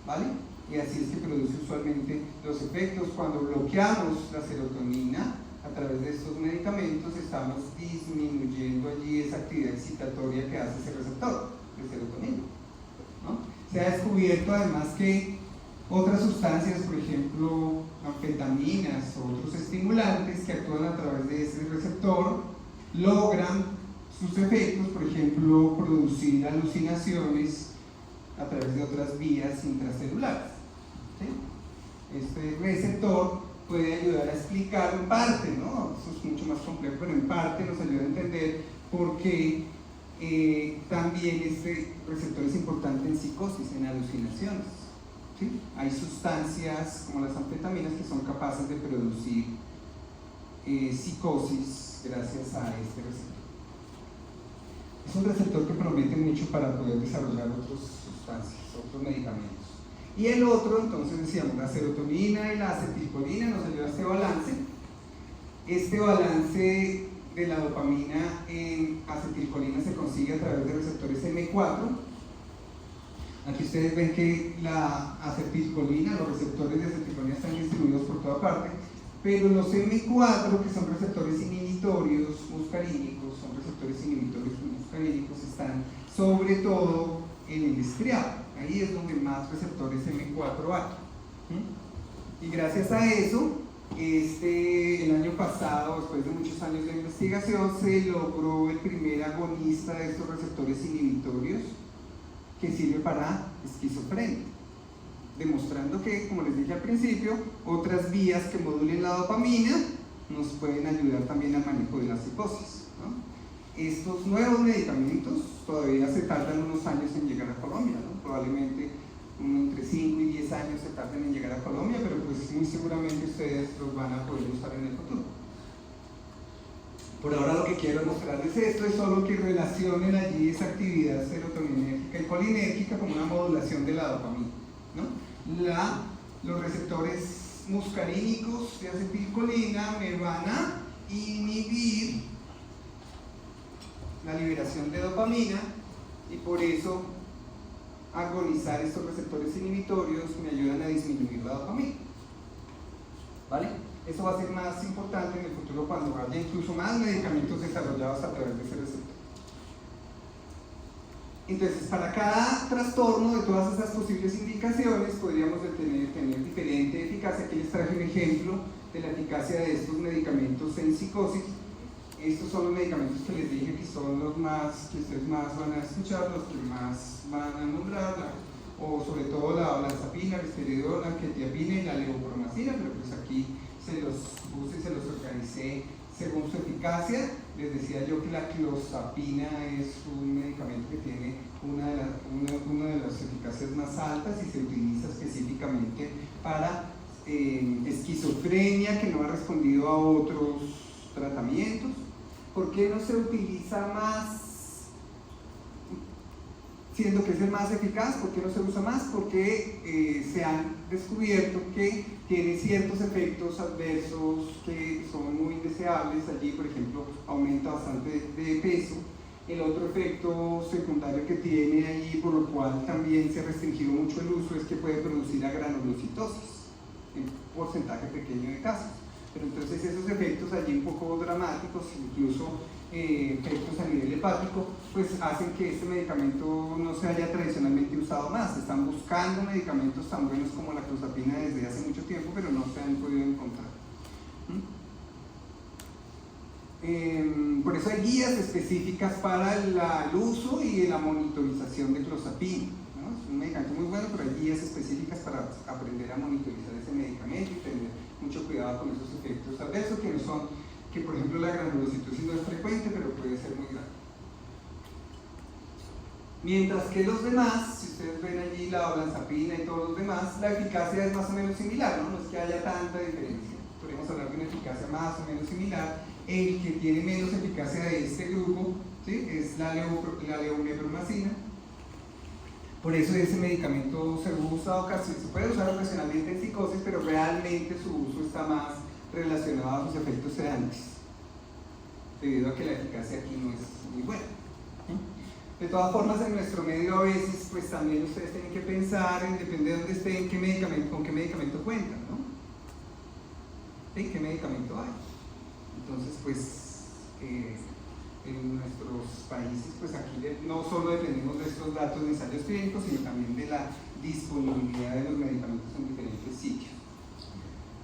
¿vale? Y así es que produce usualmente los efectos. Cuando bloqueamos la serotonina a través de estos medicamentos, estamos disminuyendo allí esa actividad excitatoria que hace ese receptor de serotonina, ¿no? Se ha descubierto además que otras sustancias, por ejemplo, anfetaminas o otros estimulantes que actúan a través de ese receptor, logran sus efectos, por ejemplo, producir alucinaciones a través de otras vías intracelulares. ¿Sí? Este receptor puede ayudar a explicar en parte, ¿no? Eso es mucho más complejo, pero en parte nos ayuda a entender por qué también este receptor es importante en psicosis, en alucinaciones. ¿Sí? Hay sustancias como las anfetaminas que son capaces de producir psicosis gracias a este receptor. Es un receptor que promete mucho para poder desarrollar otras sustancias, otros medicamentos. Y el otro, entonces decíamos, la serotonina y la acetilcolina nos ayuda a este balance. Este balance de la dopamina en acetilcolina se consigue a través de receptores M4. Aquí ustedes ven que la acetilcolina, los receptores de acetilcolina están distribuidos por toda parte, pero los M4, que son receptores inhibitorios muscarínicos, son receptores inhibitorios muscarínicos, están sobre todo en el estriado. Ahí es donde más receptores M4 hay. Y gracias a eso, el año pasado, después de muchos años de investigación, se logró el primer agonista de estos receptores inhibitorios que sirve para esquizofrenia, demostrando que, como les dije al principio, otras vías que modulen la dopamina nos pueden ayudar también al manejo de la psicosis, ¿no? Estos nuevos medicamentos todavía se tardan unos años en llegar a Colombia, ¿no? Probablemente entre 5 y 10 años se tarden en llegar a Colombia, pero pues muy seguramente ustedes los van a poder usar en el futuro. Por ahora lo que quiero mostrarles esto es solo que relacionen allí esa actividad serotoninérgica y colinérgica como una modulación de la dopamina, ¿no? Los receptores muscarínicos de acetilcolina me van a inhibir la liberación de dopamina y por eso agonizar estos receptores inhibitorios me ayudan a disminuir la dopamina. ¿Vale? Eso va a ser más importante en el futuro cuando haya incluso más medicamentos desarrollados a través de ese receptor. Entonces, para cada trastorno de todas esas posibles indicaciones podríamos tener diferente eficacia. Aquí les traje un ejemplo de la eficacia de estos medicamentos en psicosis. Estos son los medicamentos que les dije que son los más, que ustedes más van a escuchar, los que más van a nombrar, o sobre todo la olanzapina, la risperidona, la quetiapina y la levopromacina, pero pues aquí se los puse y se los organicé según su eficacia. Les decía yo que la clozapina es un medicamento que tiene una de las eficacias más altas y se utiliza específicamente para esquizofrenia que no ha respondido a otros tratamientos. ¿Por qué no se utiliza más, siendo que es el más eficaz? ¿Por qué no se usa más? Porque se han descubierto que tiene ciertos efectos adversos que son muy indeseables. Allí, por ejemplo, aumenta bastante de peso. El otro efecto secundario que tiene allí, por lo cual también se ha restringido mucho el uso, es que puede producir agranulocitosis en porcentaje pequeño de casos. Pero entonces esos efectos allí un poco dramáticos, incluso efectos a nivel hepático, pues hacen que este medicamento no se haya tradicionalmente usado más. Se están buscando medicamentos tan buenos como la clozapina desde hace mucho tiempo, pero no se han podido encontrar. Por eso hay guías específicas para el uso y la monitorización de clozapina, ¿no? Es un medicamento muy bueno, pero hay guías específicas para aprender a monitorizar ese medicamento y tener mucho cuidado con esos efectos adversos que no son, que por ejemplo la granulocitosis no es frecuente, pero puede ser muy grave. Mientras que los demás, si ustedes ven allí la olanzapina y todos los demás, la eficacia es más o menos similar, ¿no? No es que haya tanta diferencia. Podemos hablar de una eficacia más o menos similar. El que tiene menos eficacia de este grupo, ¿sí?, es la levomepromacina. Por eso ese medicamento se puede usar ocasionalmente en psicosis, pero realmente su uso está más relacionado a sus efectos sedantes, debido a que la eficacia aquí no es muy buena. De todas formas, en nuestro medio a veces, pues también ustedes tienen que pensar, depende de dónde estén, con qué medicamento cuentan, ¿no? ¿Sí? ¿Qué medicamento hay? Entonces, pues, en nuestros países, pues aquí no solo dependemos de estos datos de ensayos clínicos, sino también de la disponibilidad de los medicamentos en diferentes sitios.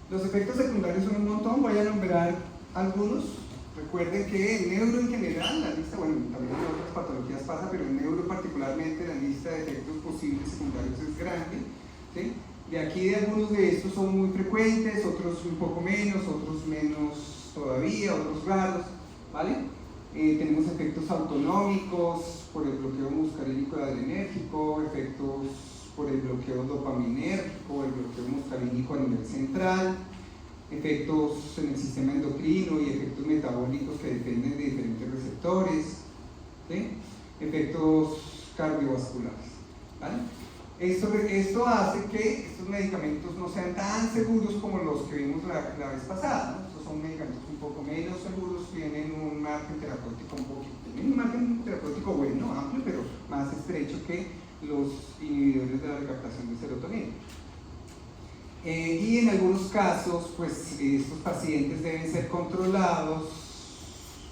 Los efectos secundarios son un montón, voy a nombrar algunos. Recuerden que en neuro en general, la lista, bueno, también en otras patologías pasa, pero en neuro particularmente la lista de efectos posibles secundarios es grande, ¿sí? De aquí de algunos de estos son muy frecuentes, otros un poco menos, otros menos todavía, otros raros, ¿vale? Tenemos efectos autonómicos por el bloqueo muscarínico y adrenérgico, efectos por el bloqueo dopaminérgico, el bloqueo muscarínico a nivel central, efectos en el sistema endocrino y efectos metabólicos que dependen de diferentes receptores, ¿sí? Efectos cardiovasculares, ¿vale? Esto hace que estos medicamentos no sean tan seguros como los que vimos la vez pasada, ¿no? Estos son medicamentos un poco menos seguros, tienen un margen terapéutico bueno, amplio, pero más estrecho que los inhibidores de la recaptación de serotonina. Y en algunos casos, pues estos pacientes deben ser controlados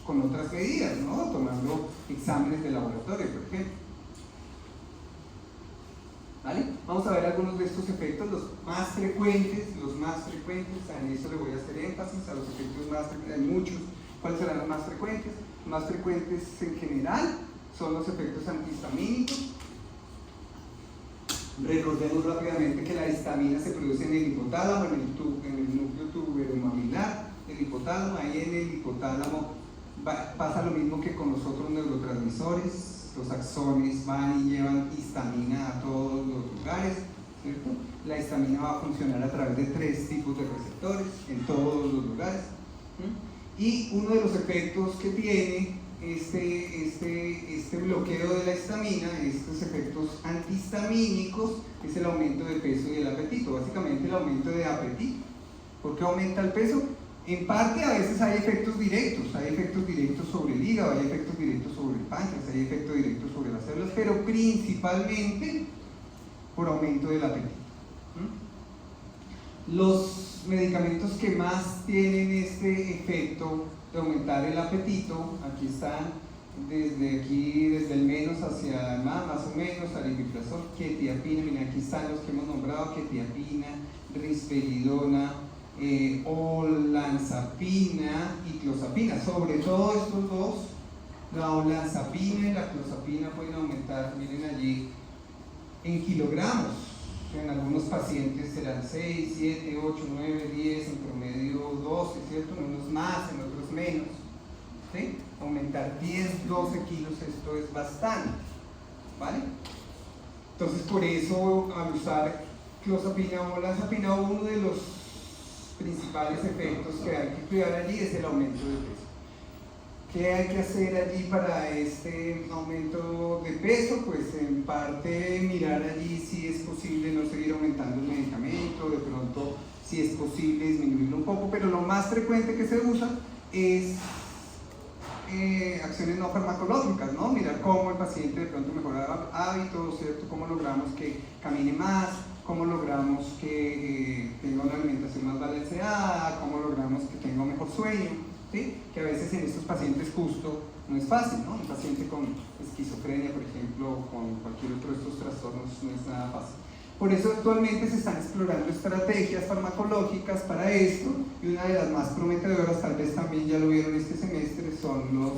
con otras medidas, ¿no? Tomando exámenes de laboratorio, por ejemplo. ¿Vale? Vamos a ver algunos de estos efectos, los más frecuentes, en eso le voy a hacer énfasis, a los efectos más frecuentes, hay muchos. ¿Cuáles serán los más frecuentes? Los más frecuentes en general son los efectos antihistamínicos. Recordemos rápidamente que la histamina se produce en el hipotálamo, en el núcleo tuberomamilar del hipotálamo. Ahí en el hipotálamo pasa lo mismo que con los otros neurotransmisores. Los axones van y llevan histamina a todos los lugares, ¿cierto? La histamina va a funcionar a través de 3 tipos de receptores en todos los lugares. Y uno de los efectos que tiene este bloqueo de la histamina, estos efectos antihistamínicos, es el aumento de peso y el apetito, básicamente el aumento de apetito. ¿Por qué aumenta el peso? En parte a veces hay efectos directos sobre el hígado, hay efectos directos sobre el páncreas, hay efectos directos sobre las células, pero principalmente por aumento del apetito. Los medicamentos que más tienen este efecto de aumentar el apetito, aquí están, desde el menos hacia el más o menos, aripiprazol, quetiapina, mira, aquí están los que hemos nombrado, quetiapina, risperidona, olanzapina y clozapina. Sobre todo estos dos, la olanzapina y la clozapina pueden aumentar, miren allí, en kilogramos. En algunos pacientes serán 6, 7, 8, 9, 10, en promedio 12, ¿cierto? En unos más, en otros menos, ¿sí? Aumentar 10, 12 kilos, esto es bastante, ¿vale? Entonces, por eso, al usar clozapina o olanzapina, uno de los principales efectos que hay que cuidar allí es el aumento de peso. ¿Qué hay que hacer allí para este aumento de peso? Pues en parte mirar allí si es posible no seguir aumentando el medicamento, de pronto si es posible disminuirlo un poco, pero lo más frecuente que se usa es acciones no farmacológicas, ¿no? Mirar cómo el paciente de pronto mejora hábitos, ¿cierto? Cómo logramos que camine más, cómo logramos que tenga una alimentación más balanceada, cómo logramos que tenga un mejor sueño, ¿sí? Que a veces en estos pacientes justo no es fácil, ¿no? Un paciente con esquizofrenia, por ejemplo, o con cualquier otro de estos trastornos no es nada fácil. Por eso actualmente se están explorando estrategias farmacológicas para esto, y una de las más prometedoras, tal vez también ya lo vieron este semestre, son los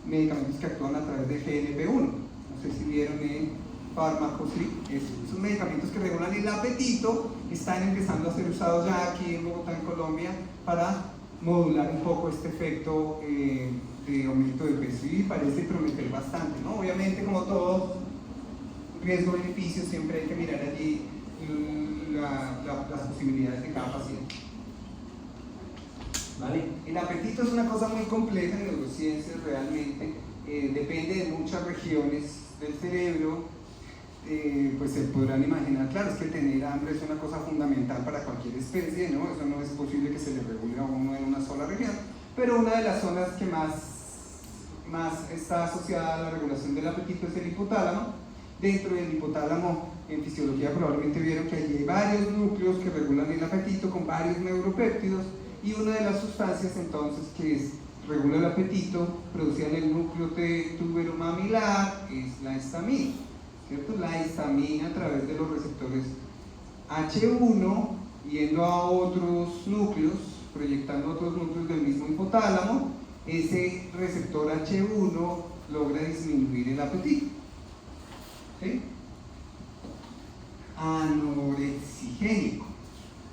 medicamentos que actúan a través de GLP-1. No sé si vieron en fármacos, ¿sí? Esos medicamentos que regulan el apetito están empezando a ser usados ya aquí en Bogotá, en Colombia, para modular un poco este efecto de aumento de peso, y parece prometer bastante, ¿no? Obviamente, como todo, riesgo-beneficio, siempre hay que mirar allí las posibilidades de cada paciente. ¿Vale? El apetito es una cosa muy compleja en neurociencias realmente, depende de muchas regiones del cerebro. Pues se podrán imaginar, claro, es que tener hambre es una cosa fundamental para cualquier especie, ¿no? Eso no es posible que se le regule a uno en una sola región, pero una de las zonas que más está asociada a la regulación del apetito es el hipotálamo. Dentro del hipotálamo, en fisiología probablemente vieron que allí hay varios núcleos que regulan el apetito con varios neuropéptidos, y una de las sustancias entonces que regula el apetito producida en el núcleo tuberomamilar es la histamina, ¿cierto? La histamina, a través de los receptores H1, yendo a otros núcleos, proyectando otros núcleos del mismo hipotálamo, ese receptor H1 logra disminuir el apetito. ¿Sí? Anorexigénico.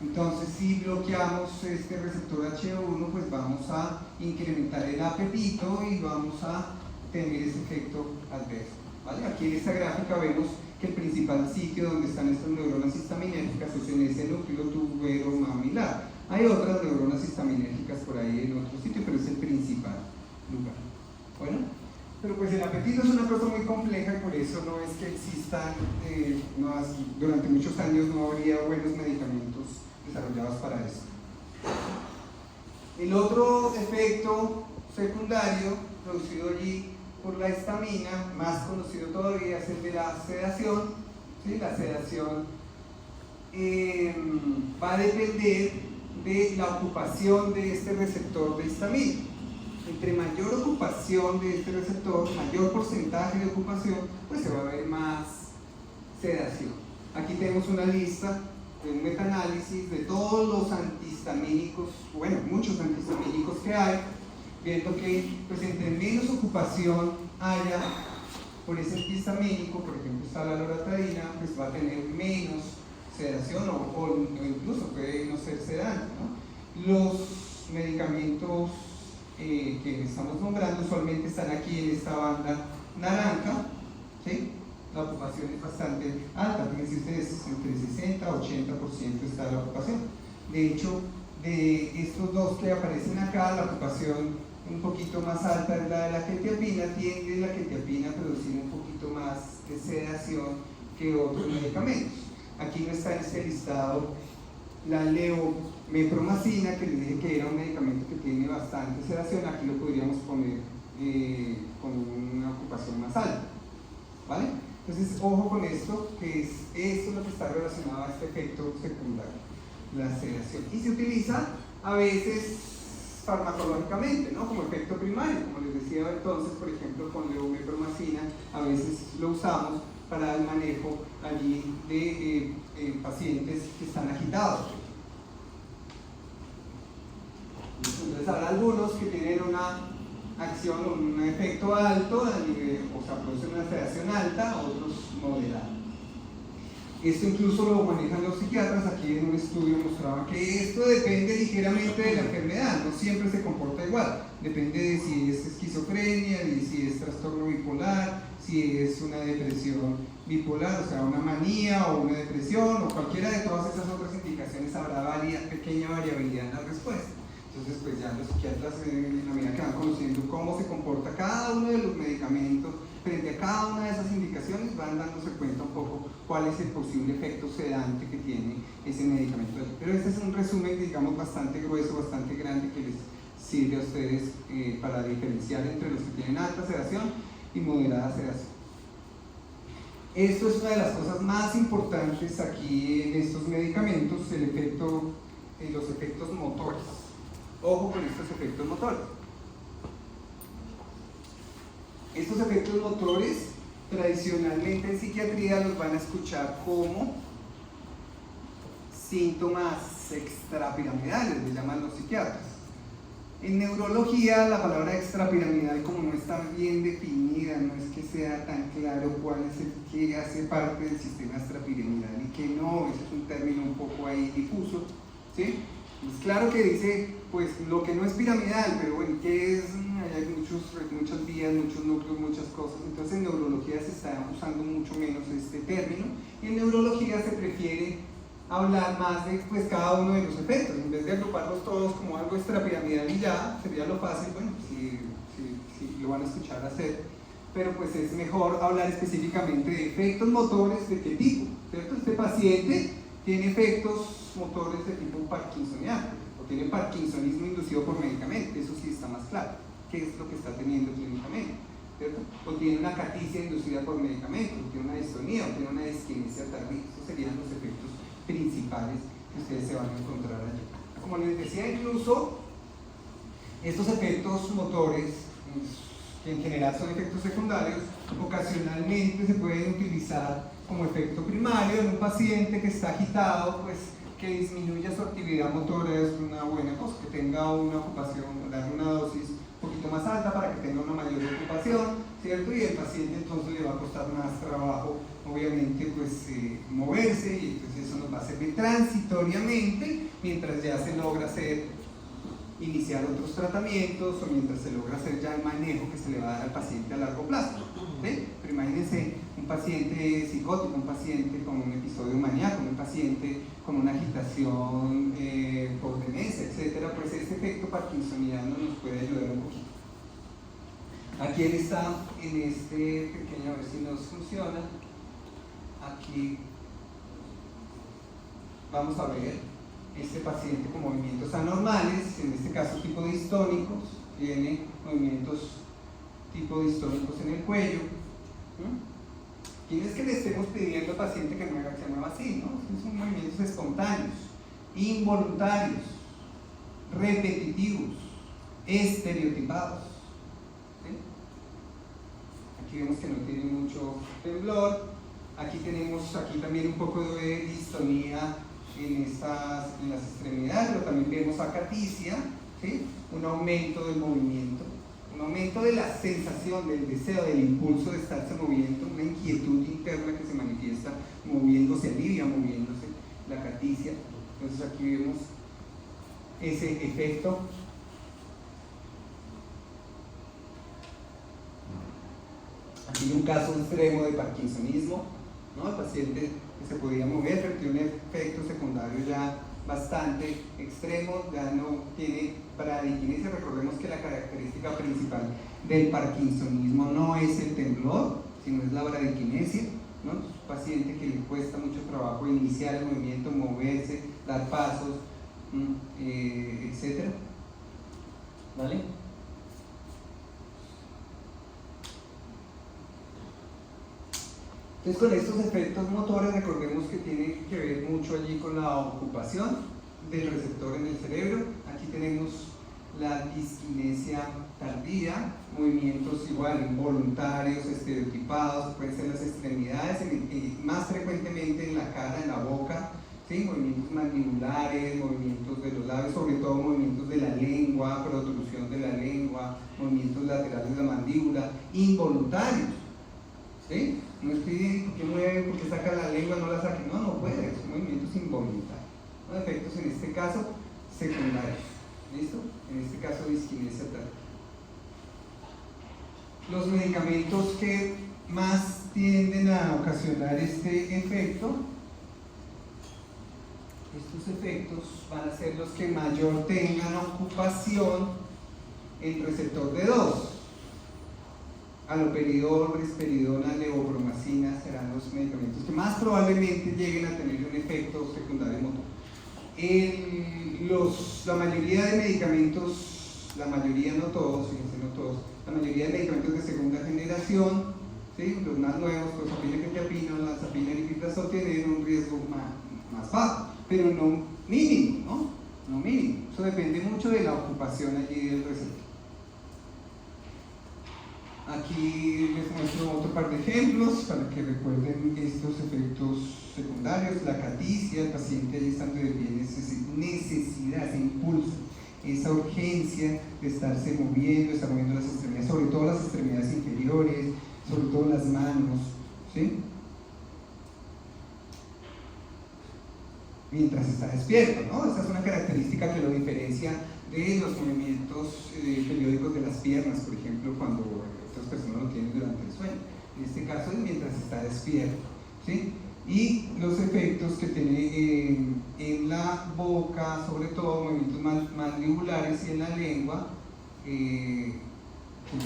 Entonces, si bloqueamos este receptor H1, pues vamos a incrementar el apetito y vamos a tener ese efecto adverso. ¿Vale? Aquí en esta gráfica vemos que el principal sitio donde están estas neuronas histaminérgicas es en ese núcleo tuberomamilar. Hay otras neuronas histaminérgicas por ahí en otro sitio, pero es el principal lugar. Bueno, pero pues el apetito es una cosa muy compleja y por eso no es que existan, durante muchos años no habría buenos medicamentos desarrollados para eso. El otro efecto secundario producido allí por la histamina, más conocido todavía, es el de la sedación. ¿Sí? La sedación va a depender de la ocupación de este receptor de histamina. Entre mayor ocupación de este receptor, mayor porcentaje de ocupación, pues se va a ver más sedación. Aquí tenemos una lista de un metaanálisis de todos los antihistamínicos, bueno, muchos antihistamínicos que hay, viendo que pues entre menos ocupación haya por ese antihistamínico, por ejemplo está la loratadina, pues va a tener menos sedación o incluso puede no ser sedante, ¿no? Los medicamentos que estamos nombrando usualmente están aquí en esta banda naranja, ¿sí? La ocupación es bastante alta, fíjense ustedes, entre 60 a 80% está la ocupación. De hecho, de estos dos que aparecen acá, la ocupación un poquito más alta es la de la quetiapina, tiende la quetiapina a producir un poquito más de sedación que otros medicamentos. Aquí no está en este listado la leomepromacina, que les dije que era un medicamento que tiene bastante sedación, aquí lo podríamos poner con una ocupación más alta, ¿vale? Entonces, ojo con esto, que esto es lo que está relacionado a este efecto secundario, la sedación. Y se utiliza a veces farmacológicamente, ¿no? Como efecto primario, como les decía entonces, por ejemplo, con leomepromacina, a veces lo usamos para el manejo allí de pacientes que están agitados. Entonces, habrá algunos que tienen una acción o un efecto alto, a nivel, o sea, producen una sedación alta, otros moderada. Esto incluso lo manejan los psiquiatras. Aquí en un estudio mostraba que esto depende ligeramente de la enfermedad, no siempre se comporta igual, depende de si es esquizofrenia, de si es trastorno bipolar, si es una depresión bipolar, o sea, una manía o una depresión o cualquiera de todas esas otras indicaciones, habrá pequeña variabilidad en la respuesta. Entonces, pues ya los psiquiatras, en la medida que van conociendo cómo se comporta cada uno de los medicamentos frente a cada una de esas indicaciones, van dándose cuenta un poco cuál es el posible efecto sedante que tiene ese medicamento. Pero este es un resumen, digamos, bastante grueso, bastante grande, que les sirve a ustedes para diferenciar entre los que tienen alta sedación y moderada sedación. Esto es una de las cosas más importantes aquí en estos medicamentos, los efectos motores. Ojo con estos efectos motores. Estos efectos motores tradicionalmente en psiquiatría los van a escuchar como síntomas extrapiramidales, les llaman los psiquiatras. En neurología la palabra extrapiramidal, como no está bien definida, no es que sea tan claro cuál es el que hace parte del sistema extrapiramidal y que no, ese es un término un poco ahí difuso, ¿sí? Es claro que dice, pues lo que no es piramidal, pero bueno, ¿qué es? Hay muchas vías, muchos núcleos, muchas cosas. Entonces en neurología se está usando mucho menos este término, y en neurología se prefiere hablar más de pues, cada uno de los efectos, en vez de agruparlos todos como algo extrapiramidal y ya, sería lo fácil, bueno, si lo van a escuchar hacer, pero pues es mejor hablar específicamente de efectos motores de qué tipo, ¿cierto? Este paciente tiene efectos motores de tipo parkinsoniano, o tiene parkinsonismo inducido por medicamento, eso sí está más claro, qué es lo que está teniendo clínicamente, ¿cierto? O tiene una caticia inducida por medicamento, o tiene una distonía, o tiene una disquinesia tardía. Esos serían los efectos principales que ustedes se van a encontrar allí. Como les decía, incluso estos efectos motores, que en general son efectos secundarios, ocasionalmente se pueden utilizar como efecto primario en un paciente que está agitado, pues que disminuya su actividad motora es una buena cosa, que tenga una ocupación, darle una dosis un poquito más alta para que tenga una mayor ocupación, ¿cierto? Y el paciente entonces le va a costar más trabajo, obviamente, pues moverse, y entonces eso nos va a servir transitoriamente mientras ya se logra iniciar otros tratamientos, o mientras se logra hacer ya el manejo que se le va a dar al paciente a largo plazo, ¿sí? Pero imagínense un paciente psicótico, un paciente con un episodio maníaco, un paciente con una agitación por demencia, etcétera, pues este efecto parkinsoniano nos puede ayudar un poquito. Aquí él está en este pequeño, a ver si nos funciona. Aquí vamos a ver este paciente con movimientos anormales, en este caso tipo distónicos, tiene movimientos tipo distónicos en el cuello. Y no es que le estemos pidiendo al paciente que se mueva así, ¿no? Son movimientos espontáneos, involuntarios, repetitivos, estereotipados. ¿Sí? Aquí vemos que no tiene mucho temblor. Aquí tenemos también un poco de distonía en las extremidades, pero también vemos acaticia, ¿sí? Un aumento del movimiento, un aumento de la sensación, del deseo, del impulso de estarse moviendo, una inquietud interna que se manifiesta moviéndose, alivia moviéndose, la acaticia. Entonces aquí vemos ese efecto. Aquí hay un caso extremo de parkinsonismo, ¿no? El paciente que se podía mover, pero tiene un efecto secundario ya bastante extremo, ya no tiene bradiquinesia. Recordemos que la característica principal del parkinsonismo no es el temblor, sino es la bradiquinesia, ¿no? Un paciente que le cuesta mucho trabajo iniciar el movimiento, moverse, dar pasos, etcétera. ¿Vale? Entonces, con estos efectos motores, recordemos que tiene que ver mucho allí con la ocupación del receptor en el cerebro. Aquí tenemos la disquinesia tardía, movimientos igual involuntarios, estereotipados, pueden ser las extremidades, más frecuentemente en la cara, en la boca, ¿sí? Movimientos mandibulares, movimientos de los labios, sobre todo movimientos de la lengua, protrusión de la lengua, movimientos laterales de la mandíbula, involuntarios, ¿sí? No estoy diciendo que mueve, porque saca la lengua, no la saque, no puede, son movimientos involuntarios, ¿no? Efectos en este caso secundarios, ¿listo? En este caso disquinesia tardía. Los medicamentos que más tienden a ocasionar este efecto, estos efectos van a ser los que mayor tengan ocupación en receptor D2. Aloperidol, risperidona, levopromacina serán los medicamentos que más probablemente lleguen a tener un efecto secundario motor. La mayoría de medicamentos, la mayoría, no todos, fíjense, no todos, la mayoría de medicamentos de segunda generación, ¿sí? Los más nuevos, clozapina, quetiapina, la zapina y piprazol, tienen un riesgo más bajo, pero no mínimo, no mínimo. Eso depende mucho de la ocupación allí del receptor. Aquí les muestro otro par de ejemplos para que recuerden estos efectos secundarios. La acaticia, el paciente allí estando de pie, necesidad, ese impulso, esa urgencia de estarse moviendo, estar moviendo las extremidades, sobre todo las extremidades inferiores, sobre todo las manos, ¿sí? mientras está despierto, ¿no? Esa es una característica que lo diferencia de los movimientos periódicos de las piernas, por ejemplo, cuando estas personas lo tienen durante el sueño. En este caso es mientras está despierto, ¿sí? Y los efectos que tiene en la boca, sobre todo movimientos mandibulares, y en la lengua, que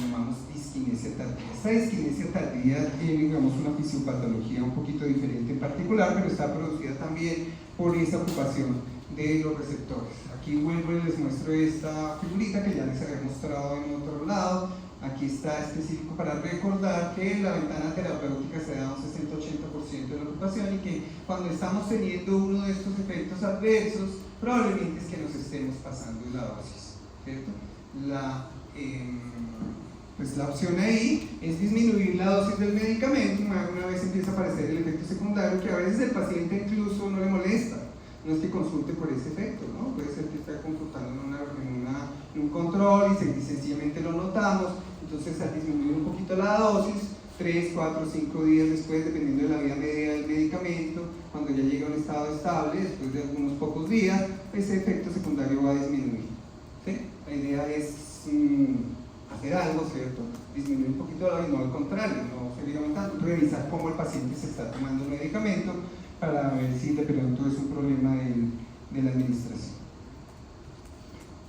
llamamos disquinesia tardía. Esta disquinesia tardía tiene, digamos, una fisiopatología un poquito diferente en particular, pero está producida también por esa ocupación de los receptores. Aquí vuelvo y les muestro esta figurita que ya les había mostrado en otro lado. Aquí está específico para recordar que la ventana terapéutica se da un 60-80% de la ocupación, y que cuando estamos teniendo uno de estos efectos adversos, probablemente es que nos estemos pasando de la dosis, ¿cierto? Pues la opción ahí es disminuir la dosis del medicamento. Una vez empieza a aparecer el efecto secundario, que a veces el paciente incluso no le molesta, no es que consulte por ese efecto, ¿no? Puede ser que esté consultando en un control y sencillamente lo notamos. Entonces, al disminuir un poquito la dosis, 3, 4, 5 días después, dependiendo de la vida media del medicamento, cuando ya llega a un estado estable, después de algunos pocos días, ese efecto secundario va a disminuir, ¿sí? La idea es hacer algo, ¿cierto? Disminuir un poquito la dosis, no al contrario, no seguir aumentando, revisar cómo el paciente se está tomando el medicamento para ver si de pronto es un problema de la administración.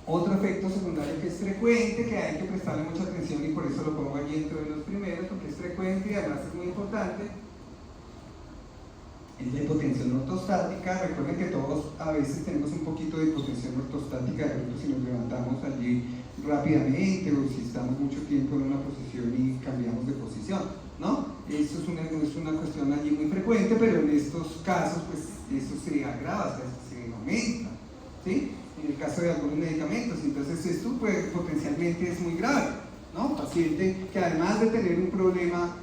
Otro efecto secundario que es frecuente, que hay que prestarle mucha atención, y por eso lo pongo allí dentro de los primeros, porque es frecuente y además es muy importante, es la hipotensión ortostática. Recuerden que todos a veces tenemos un poquito de hipotensión ortostática, de pronto si nos levantamos allí rápidamente o si estamos mucho tiempo en una posición y cambiamos de posición, ¿no? Eso es una cuestión allí muy frecuente, pero en estos casos pues eso se agrava, se aumenta, ¿sí? En el caso de algunos medicamentos. Entonces esto pues potencialmente es muy grave, ¿no? Paciente que además de tener un problema,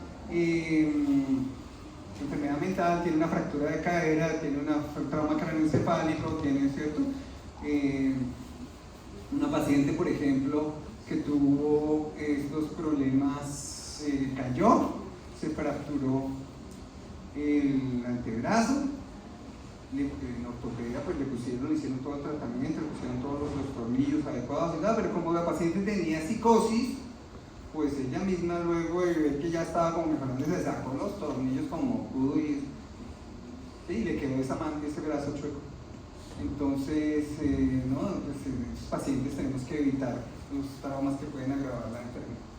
enfermedad mental, tiene una fractura de cadera, tiene un trauma craneoencefálico, tiene, ¿cierto? Una paciente, por ejemplo, que tuvo estos problemas, cayó, se fracturó el antebrazo, en ortopedia pues le hicieron todo el tratamiento, le pusieron todos los tornillos adecuados y nada, pero como la paciente tenía psicosis, pues ella misma luego de ver que ya estaba como mejorando, se sacó los tornillos como pudo y le quedó ese brazo chueco. Entonces, no, pues, estos pacientes tenemos que evitar los traumas que pueden agravar la enfermedad.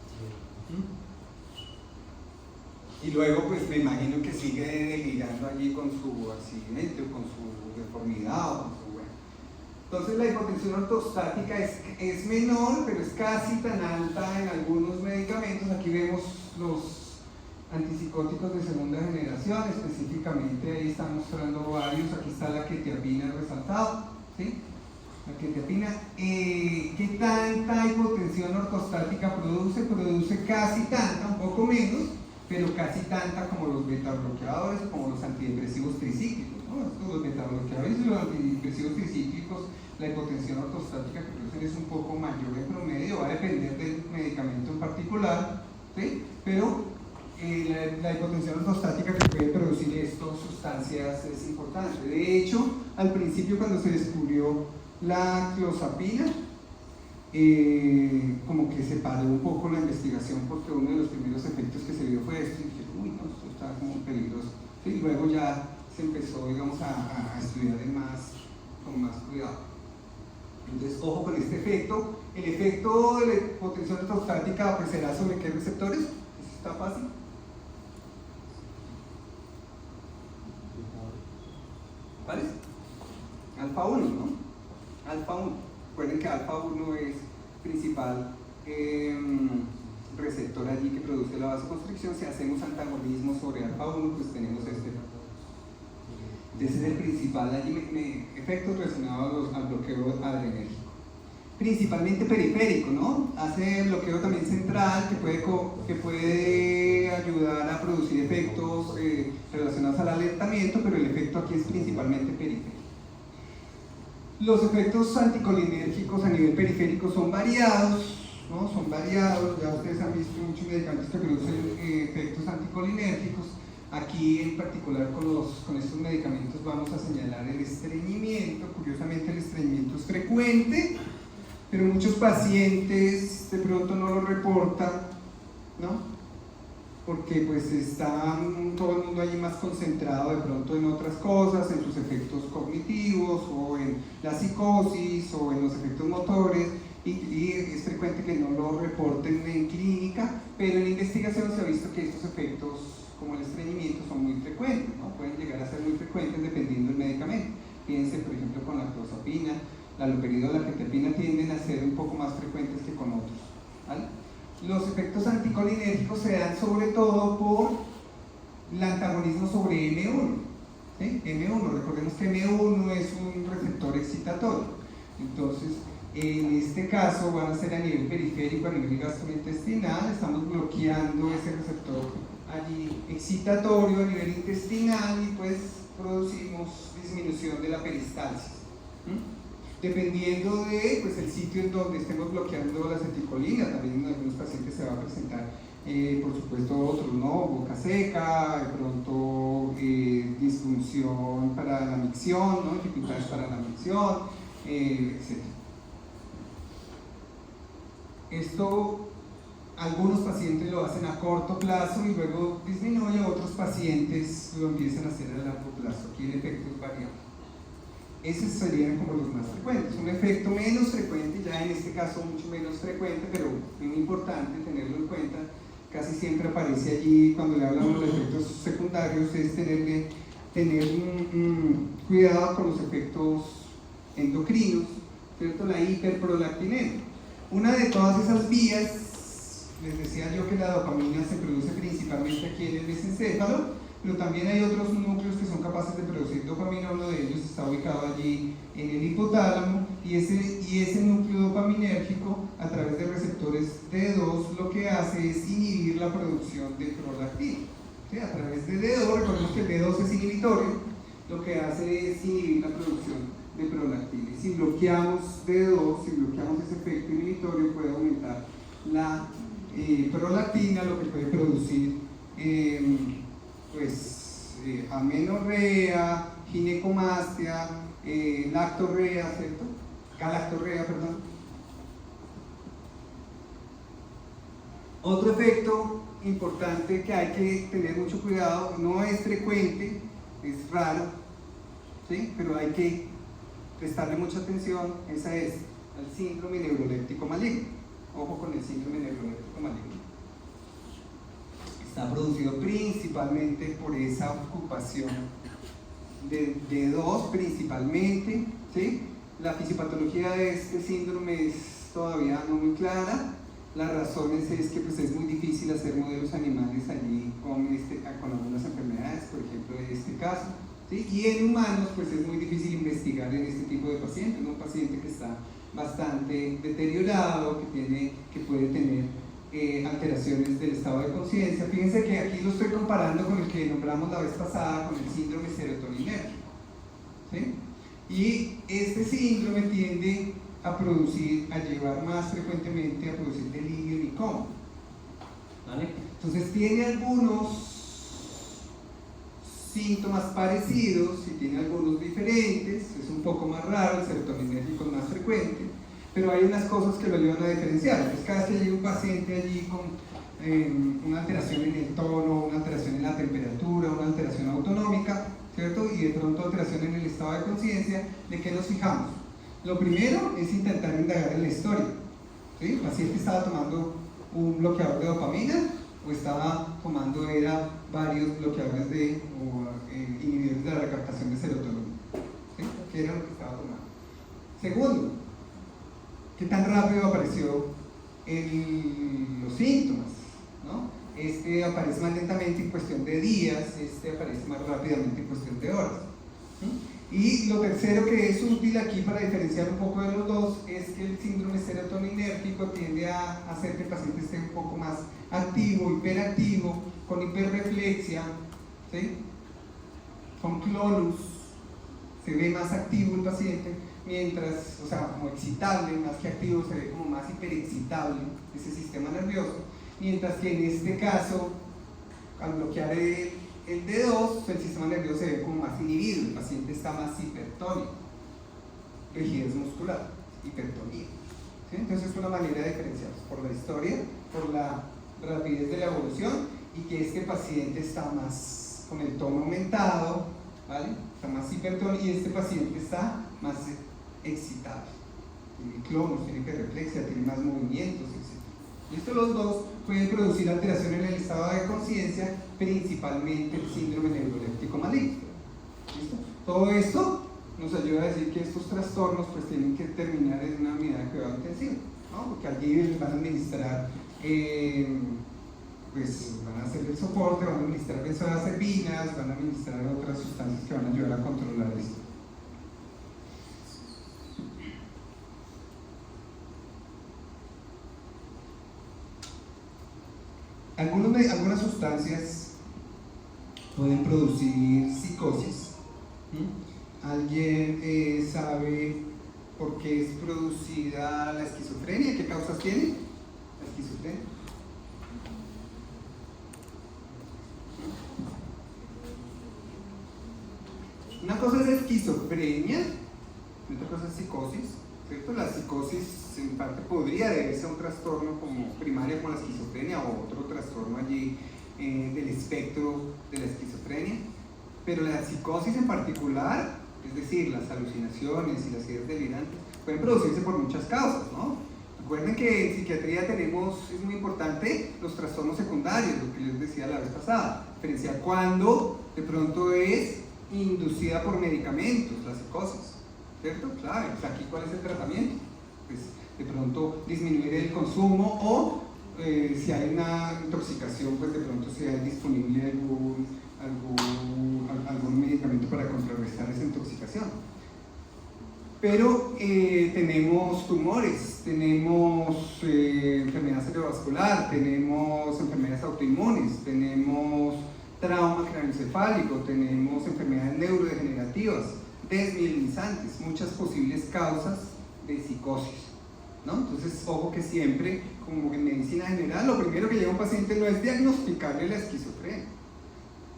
Y luego, pues me imagino que sigue delirando allí con su accidente o con su deformidad o con su, bueno. Entonces la hipotensión ortostática es menor, pero es casi tan alta en algunos medicamentos. Aquí vemos los antipsicóticos de segunda generación, específicamente ahí están mostrando varios. Aquí está la quetiapina resaltado, ¿sí? La quetiapina, ¿qué tanta hipotensión ortostática produce? Produce casi tanta, un poco menos, pero casi tanta como los betabloqueadores, como los antidepresivos tricíclicos, ¿no? Los betabloqueadores y los antidepresivos tricíclicos, la hipotensión ortostática que producen es un poco mayor en promedio, va a depender del medicamento en particular, ¿sí? Pero la hipotensión ortostática que puede producir estas sustancias es importante. De hecho, al principio cuando se descubrió la clozapina, como que se paró un poco la investigación, porque uno de los primeros efectos que se vio fue esto, y dije, uy, no, esto está como peligroso. Y luego ya se empezó, digamos, a estudiar con más cuidado. Entonces, ojo con este efecto. El efecto de la hipotensión ortostática pues será sobre qué receptores. Eso está fácil. ¿Cuáles? Alfa 1, ¿no? Alfa 1. Recuerden que alfa 1 es principal receptor allí que produce la vasoconstricción. Si hacemos antagonismo sobre alfa 1, pues tenemos este. Ese es el principal allí, efectos relacionados al bloqueo adrenérgico. Principalmente periférico, ¿no? Hace bloqueo también central, que puede ayudar a producir efectos relacionados al alertamiento, pero el efecto aquí es principalmente periférico. Los efectos anticolinérgicos a nivel periférico son variados, ¿no? Son variados, ya ustedes han visto muchos medicamentos que producen efectos anticolinérgicos. Aquí en particular con estos medicamentos vamos a señalar el estreñimiento. Curiosamente el estreñimiento es frecuente, pero muchos pacientes de pronto no lo reportan, ¿no? Porque pues está todo el mundo allí más concentrado de pronto en otras cosas, en sus efectos cognitivos o en la psicosis o en los efectos motores, y es frecuente que no lo reporten en clínica, pero en investigación se ha visto que estos efectos como el estreñimiento son muy frecuentes, ¿no? Pueden llegar a ser muy frecuentes dependiendo del medicamento. Fíjense por ejemplo con la clozapina, la haloperidol, la ketapina tienden a ser un poco más frecuentes que con otros, ¿vale? Los efectos anticolinérgicos se dan sobre todo por el antagonismo sobre M1, ¿sí? M1, recordemos que M1 es un receptor excitatorio, entonces en este caso van a ser a nivel periférico, a nivel gastrointestinal, estamos bloqueando ese receptor allí excitatorio a nivel intestinal y pues producimos disminución de la peristalsis. Dependiendo de pues, el sitio en donde estemos bloqueando la acetilcolina, también en algunos pacientes se va a presentar, por supuesto, otros, ¿no? Boca seca, de pronto disfunción para la micción, ¿no? Dificultades para la micción, etc. Esto, algunos pacientes lo hacen a corto plazo y luego disminuye, otros pacientes lo empiezan a hacer a largo plazo. Aquí el efecto es variable. Esos serían como los más frecuentes. Un efecto menos frecuente, ya en este caso mucho menos frecuente, pero muy importante tenerlo en cuenta, casi siempre aparece allí cuando le hablamos de efectos secundarios, es tener cuidado con los efectos endocrinos, ¿cierto? La hiperprolactinemia. Una de todas esas vías, les decía yo que la dopamina se produce principalmente aquí en el mesencéfalo, pero también hay otros núcleos que son capaces de producir dopamina. Uno de ellos está ubicado allí en el hipotálamo, y ese núcleo dopaminérgico a través de receptores D2 lo que hace es inhibir la producción de prolactina, ¿sí? A través de D2, recordemos que el D2 es inhibitorio, lo que hace es inhibir la producción de prolactina. Y si bloqueamos D2, si bloqueamos ese efecto inhibitorio, puede aumentar la prolactina, lo que puede producir amenorrea, ginecomastia, lactorrea, ¿cierto? Galactorrea, perdón. Otro efecto importante que hay que tener mucho cuidado, no es frecuente, es raro, ¿sí? Pero hay que prestarle mucha atención, esa es el síndrome neuroléptico maligno. Ojo con el síndrome neuroléptico maligno. Está producido principalmente por esa ocupación de D2 principalmente, ¿sí? La fisiopatología de este síndrome es todavía no muy clara. Las razones es que pues, es muy difícil hacer modelos animales allí con algunas enfermedades, por ejemplo en este caso, ¿sí? Y en humanos pues es muy difícil investigar en este tipo de pacientes, un paciente que está bastante deteriorado, que puede tener alteraciones del estado de conciencia. Fíjense que aquí lo estoy comparando con el que nombramos la vez pasada, con el síndrome serotoninérgico, ¿sí? Y este síndrome tiende a llevar más frecuentemente a producir delirio y coma, ¿vale? Entonces tiene algunos síntomas parecidos y tiene algunos diferentes, es un poco más raro, el serotoninérgico es más frecuente, pero hay unas cosas que lo ayudan a diferenciar. Entonces, cada vez que hay un paciente allí con una alteración en el tono, una alteración en la temperatura, una alteración autonómica, ¿cierto? Y de pronto alteración en el estado de conciencia, ¿de qué nos fijamos? Lo primero es intentar indagar en la historia, ¿sí? El paciente estaba tomando un bloqueador de dopamina o estaba tomando varios bloqueadores inhibidores de la recaptación de serotonina, ¿sí? ¿Qué era lo que estaba tomando? Segundo, ¿qué tan rápido apareció los síntomas? ¿No? Este aparece más lentamente en cuestión de días, este aparece más rápidamente en cuestión de horas. Y lo tercero que es útil aquí para diferenciar un poco de los dos es que el síndrome serotoninérgico tiende a hacer que el paciente esté un poco más activo, hiperactivo, con hiperreflexia, ¿sí? Con clonus, se ve más activo el paciente, mientras, o sea, como excitable, más que activo, se ve como más hiperexcitable ese sistema nervioso, mientras que en este caso, al bloquear el D2, el sistema nervioso se ve como más inhibido, el paciente está más hipertónico, rigidez muscular, hipertonía. ¿Sí? Entonces es una manera de diferenciarlos por la historia, por la rapidez de la evolución y que este paciente está más con el tono aumentado, ¿vale? Está más hipertónico y este paciente está más excitado. Tiene clomos, tiene hiperreflexia, tiene más movimientos, etc. Y estos los dos pueden producir alteración en el estado de conciencia, principalmente el síndrome neuroléptico maligno. ¿Listo? Todo esto nos ayuda a decir que estos trastornos pues tienen que terminar en una unidad de cuidado intensivo, ¿no? Porque allí les van a administrar, pues van a hacer el soporte, van a administrar benzodiazepinas, van a administrar otras sustancias que van a ayudar a controlar esto. Algunas sustancias pueden producir psicosis. ¿Alguien sabe por qué es producida la esquizofrenia? ¿Qué causas tiene la esquizofrenia? Una cosa es esquizofrenia, otra cosa es psicosis, ¿cierto? La psicosis en parte podría deberse a un trastorno como primario como la esquizofrenia o otro trastorno allí del espectro de la esquizofrenia, pero la psicosis en particular, es decir, las alucinaciones y las ideas delirantes, pueden producirse por muchas causas, ¿no? Recuerden que en psiquiatría es muy importante los trastornos secundarios, lo que les decía la vez pasada, diferenciar cuando de pronto es inducida por medicamentos, la psicosis, ¿cierto? Claro, pues aquí ¿cuál es el tratamiento? Pues de pronto disminuir el consumo o si hay una intoxicación, pues de pronto si hay disponible algún medicamento para contrarrestar esa intoxicación. Pero tenemos tumores, tenemos enfermedad cerebrovascular, tenemos enfermedades autoinmunes, tenemos trauma craneoencefálico, tenemos enfermedades neurodegenerativas, desmielinizantes, muchas posibles causas de psicosis, ¿no? Entonces, ojo que siempre, como en medicina general, lo primero que llega a un paciente no es diagnosticarle la esquizofrenia.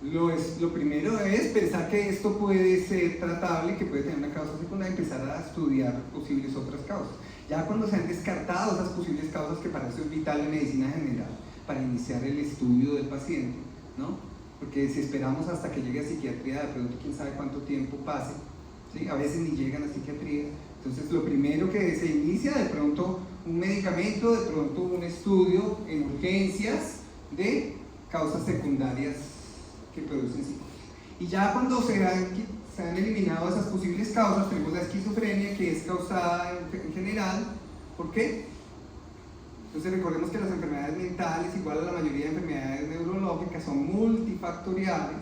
Lo primero es pensar que esto puede ser tratable, que puede tener una causa secundaria, y empezar a estudiar posibles otras causas. Ya cuando se han descartado esas posibles causas, que para eso es vital en medicina general, para iniciar el estudio del paciente, ¿no? Porque si esperamos hasta que llegue a psiquiatría, de pronto quién sabe cuánto tiempo pase, ¿sí? A veces ni llegan a psiquiatría. Entonces lo primero que se inicia, de pronto un medicamento, de pronto un estudio en urgencias de causas secundarias que producen psicosis. Y ya cuando se han eliminado esas posibles causas, tenemos la esquizofrenia, que es causada en general, ¿por qué? Entonces recordemos que las enfermedades mentales, igual a la mayoría de enfermedades neurológicas, son multifactoriales,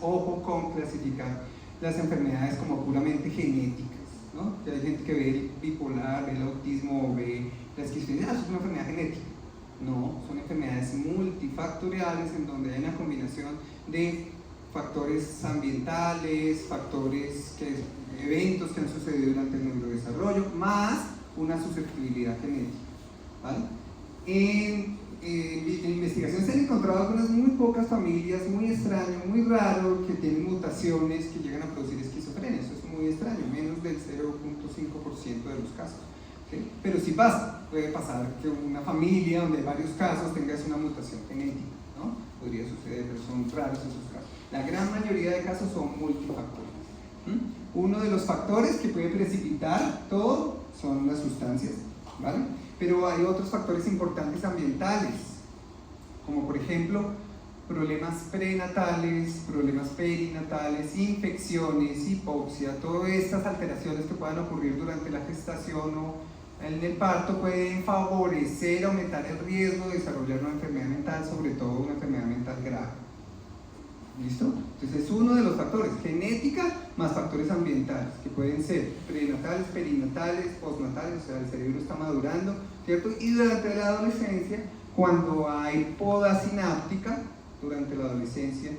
ojo con clasificar las enfermedades como puramente genéticas, ¿no? Que hay gente que ve el bipolar, ve el autismo, ve la esquizofrenia, eso es una enfermedad genética. No, son enfermedades multifactoriales en donde hay una combinación de factores ambientales, eventos que han sucedido durante el neurodesarrollo, más una susceptibilidad genética, ¿vale? En investigación se han encontrado algunas muy pocas familias, muy extraño, muy raro, que tienen mutaciones que llegan a producir esquizofrenia. Eso es muy extraño, menos del 0.5% de los casos. ¿Sí? Pero sí pasa, puede pasar que una familia donde hay varios casos tengas una mutación genética, ¿no? Podría suceder, pero son raros esos casos. La gran mayoría de casos son multifactoriales. Uno de los factores que puede precipitar todo son las sustancias, ¿vale? Pero hay otros factores importantes ambientales, como por ejemplo problemas prenatales, problemas perinatales, infecciones, hipoxia, todas estas alteraciones que puedan ocurrir durante la gestación o en el parto pueden favorecer, aumentar el riesgo de desarrollar una enfermedad mental, sobre todo una enfermedad mental grave. ¿Listo? Entonces es uno de los factores, genética más factores ambientales, que pueden ser prenatales, perinatales, postnatales, o sea, el cerebro está madurando, ¿cierto? Y durante la adolescencia, cuando hay poda sináptica, durante la adolescencia,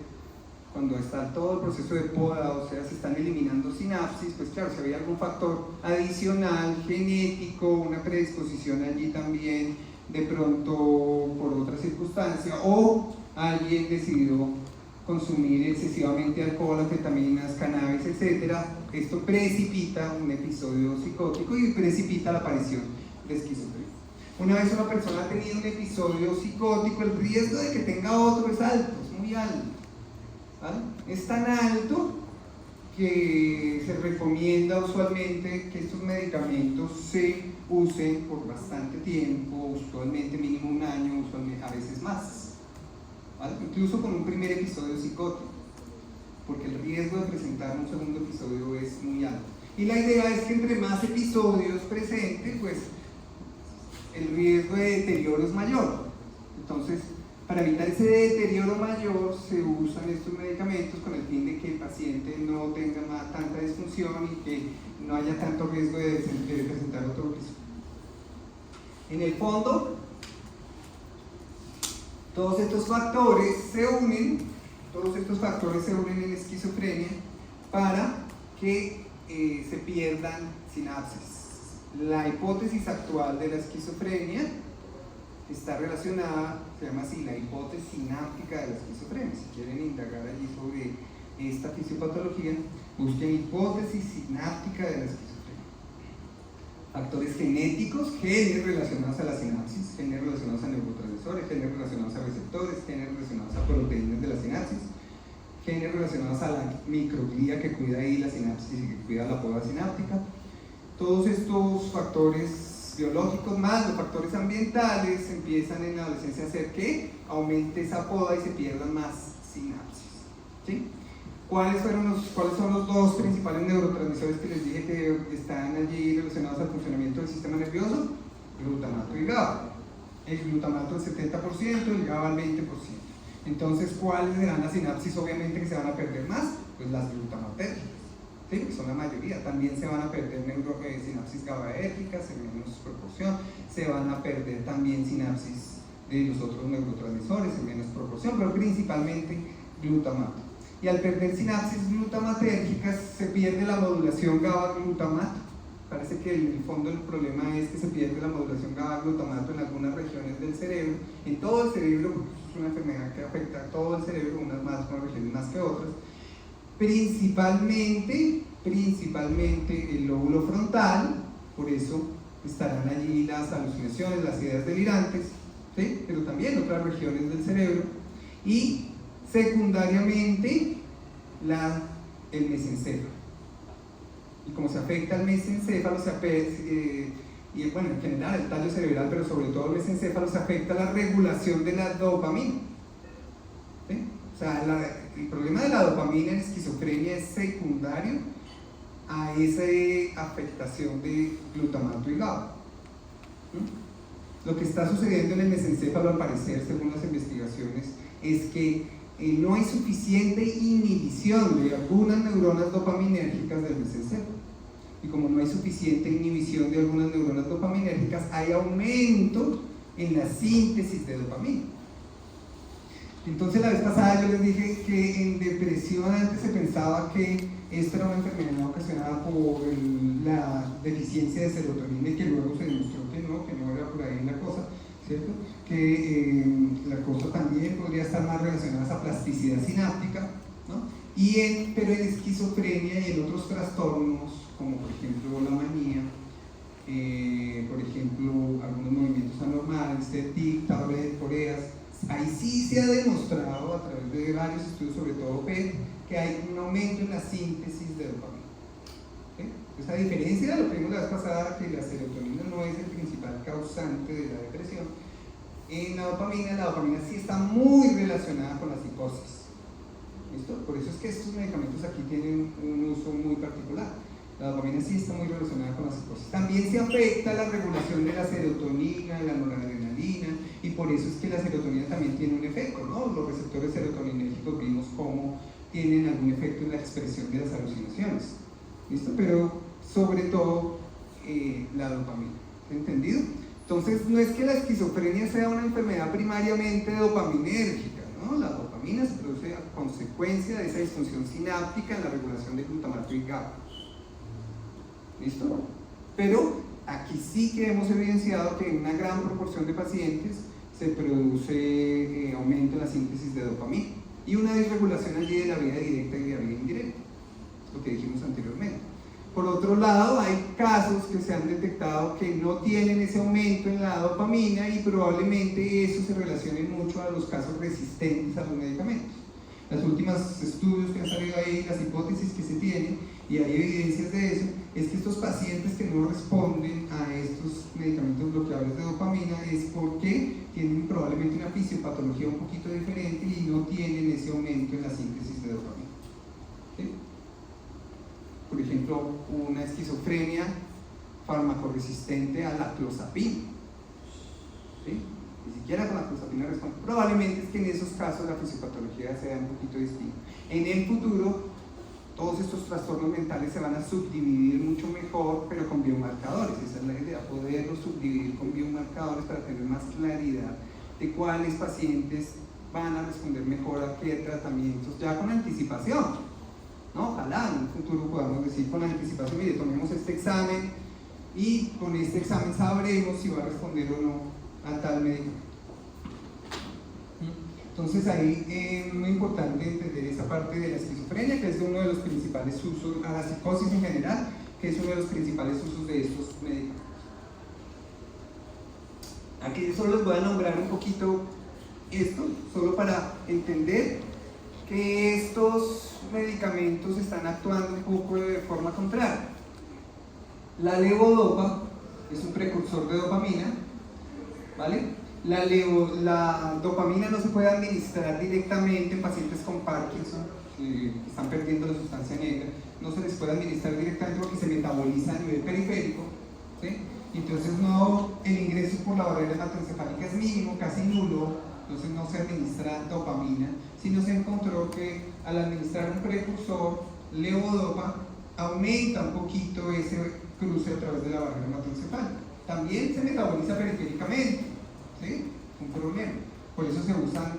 cuando está todo el proceso de poda, o sea, se están eliminando sinapsis, pues claro, si había algún factor adicional, genético, una predisposición allí también, de pronto por otra circunstancia, o alguien decidió consumir excesivamente alcohol, anfetaminas, cannabis, etc., esto precipita un episodio psicótico y precipita la aparición de esquizofrenia. Una vez una persona ha tenido un episodio psicótico, el riesgo de que tenga otro es alto, es muy alto, ¿vale? Es tan alto que se recomienda usualmente que estos medicamentos se usen por bastante tiempo, usualmente mínimo un año, usualmente a veces más, ¿vale? Incluso con un primer episodio psicótico, porque el riesgo de presentar un segundo episodio es muy alto. Y la idea es que entre más episodios presente, pues el riesgo de deterioro es mayor. Entonces, para evitar ese deterioro mayor, se usan estos medicamentos con el fin de que el paciente no tenga tanta disfunción y que no haya tanto riesgo de presentar otro episodio. En el fondo, todos estos factores se unen en esquizofrenia para que se pierdan sinapsis. La hipótesis actual de la esquizofrenia está relacionada, se llama así, la hipótesis sináptica de la esquizofrenia. Si quieren indagar allí sobre esta fisiopatología, busquen hipótesis sináptica de la esquizofrenia. Factores genéticos, genes relacionados a la sinapsis, genes relacionados a neurotransmisores, genes relacionados a receptores, genes relacionados a proteínas de la sinapsis, genes relacionados a la microglía que cuida ahí la sinapsis y que cuida la poda sináptica. Todos estos factores biológicos más los factores ambientales empiezan en la adolescencia a hacer que aumente esa poda y se pierdan más sinapsis, ¿sí? ¿Cuáles son los dos principales neurotransmisores que les dije que están allí relacionados al funcionamiento del sistema nervioso? Glutamato y GABA. El glutamato el 70%, el GABA el 20%. Entonces, ¿cuáles serán las sinapsis obviamente que se van a perder más? Pues las glutamatérgicas, ¿sí? Que son la mayoría. También se van a perder sinapsis GABAérgicas en menos proporción, se van a perder también sinapsis de los otros neurotransmisores en menos proporción, pero principalmente glutamato. Y al perder sinapsis glutamatérgicas se pierde la modulación GABA-glutamato. Parece que en el fondo el problema es que se pierde la modulación GABA-glutamato en algunas regiones del cerebro, en todo el cerebro, porque es una enfermedad que afecta a todo el cerebro, unas regiones más que otras. Principalmente el lóbulo frontal, por eso estarán allí las alucinaciones, las ideas delirantes, ¿sí? Pero también otras regiones del cerebro, y secundariamente el mesencéfalo. Y como se afecta el mesencéfalo, y bueno, en general el tallo cerebral, pero sobre todo el mesencéfalo, se afecta la regulación de la dopamina, ¿sí? O sea, el problema de la dopamina en esquizofrenia es secundario a esa afectación de glutamato y GABA. Lo que está sucediendo en el mesencéfalo, al parecer, según las investigaciones, es que no hay suficiente inhibición de algunas neuronas dopaminérgicas del mesencéfalo. Y como no hay suficiente inhibición de algunas neuronas dopaminérgicas, hay aumento en la síntesis de dopamina. Entonces la vez pasada yo les dije que en depresión antes se pensaba que esto era una enfermedad ocasionada por la deficiencia de serotonina y que luego se demostró que no era por ahí la cosa, ¿cierto? Que la cosa también podría estar más relacionada a esa plasticidad sináptica, ¿no? Pero en esquizofrenia y en otros trastornos, como por ejemplo la manía, por ejemplo algunos movimientos anormales, tic, tablet, coreas, ahí sí se ha demostrado a través de varios estudios, sobre todo PET, que hay un aumento en la síntesis de dopamina, ¿sí? Entonces, a diferencia de lo que vimos la vez pasada, que la serotonina no es el principal causante de la depresión, en la dopamina sí está muy relacionada con la psicosis. ¿Listo? Por eso es que estos medicamentos aquí tienen un uso muy particular. La dopamina sí está muy relacionada con la psicosis. También se afecta la regulación de la serotonina, la noradrenalina, y por eso es que la serotonina también tiene un efecto, ¿no? Los receptores serotoninérgicos vimos cómo tienen algún efecto en la expresión de las alucinaciones. ¿Listo? Pero sobre todo la dopamina. ¿Entendido? Entonces no es que la esquizofrenia sea una enfermedad primariamente dopaminérgica, ¿no? La dopamina se produce a consecuencia de esa disfunción sináptica en la regulación de glutamato y GABA. ¿Listo? Pero aquí sí que hemos evidenciado que en una gran proporción de pacientes se produce aumento en la síntesis de dopamina y una disregulación allí de la vía directa y de la vía indirecta, lo que dijimos anteriormente. Por otro lado, hay casos que se han detectado que no tienen ese aumento en la dopamina y probablemente eso se relacione mucho a los casos resistentes a los medicamentos. Los últimos estudios que han salido ahí, las hipótesis que se tienen, y hay evidencias de eso, es que estos pacientes que no responden a estos medicamentos bloqueadores de dopamina es porque tienen probablemente una fisiopatología un poquito diferente y no tienen ese aumento en la síntesis de dopamina. ¿Sí? Por ejemplo, una esquizofrenia farmacoresistente a la clozapina. ¿Sí? Ni siquiera con la clozapina responde. Probablemente es que en esos casos la fisiopatología sea un poquito distinta. En el futuro, todos estos trastornos mentales se van a subdividir mucho mejor, pero con biomarcadores. Esa es la idea, poderlos subdividir con biomarcadores para tener más claridad de cuáles pacientes van a responder mejor a qué tratamientos, ya con anticipación. ¿No? Ojalá en un futuro podamos decir con anticipación, mire, tomemos este examen y con este examen sabremos si va a responder o no a tal medicamento. Entonces ahí es muy importante entender esa parte de la esquizofrenia, que es uno de los principales usos, a la psicosis en general, que es uno de los principales usos de estos medicamentos. Aquí solo les voy a nombrar un poquito esto, solo para entender que estos medicamentos están actuando un poco de forma contraria. La levodopa es un precursor de dopamina, ¿vale? La dopamina no se puede administrar directamente en pacientes con Parkinson, que están perdiendo la sustancia negra, no se les puede administrar directamente porque se metaboliza a nivel periférico, ¿sí? Entonces el ingreso por la barrera hematoencefálica es mínimo, casi nulo, entonces no se administra dopamina, sino se encontró que al administrar un precursor, levodopa, aumenta un poquito ese cruce a través de la barrera hematoencefálica. También se metaboliza periféricamente, ¿sí? Un problema. Por eso se usan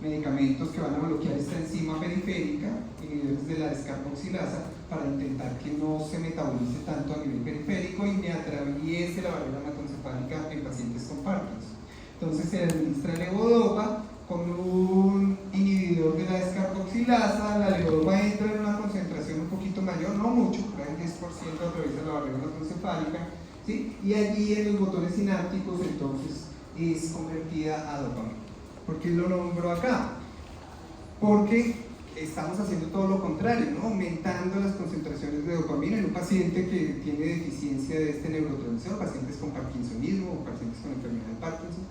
medicamentos que van a bloquear esta enzima periférica, inhibidores de la descarboxilasa, para intentar que no se metabolice tanto a nivel periférico y me atraviese la barrera hematoencefálica en pacientes con Parkinson. Entonces se administra levodopa con un inhibidor de la descarboxilasa, la levodopa entra en una concentración un poquito mayor, no mucho, por ahí 10% atraviesa la barrera hematoencefálica, ¿sí? Y allí en los motores sinápticos entonces es convertida a dopamina. ¿Por qué lo nombro acá? Porque estamos haciendo todo lo contrario, ¿no? Aumentando las concentraciones de dopamina en un paciente que tiene deficiencia de este neurotransmisor, pacientes con parkinsonismo o pacientes con enfermedad de Parkinson.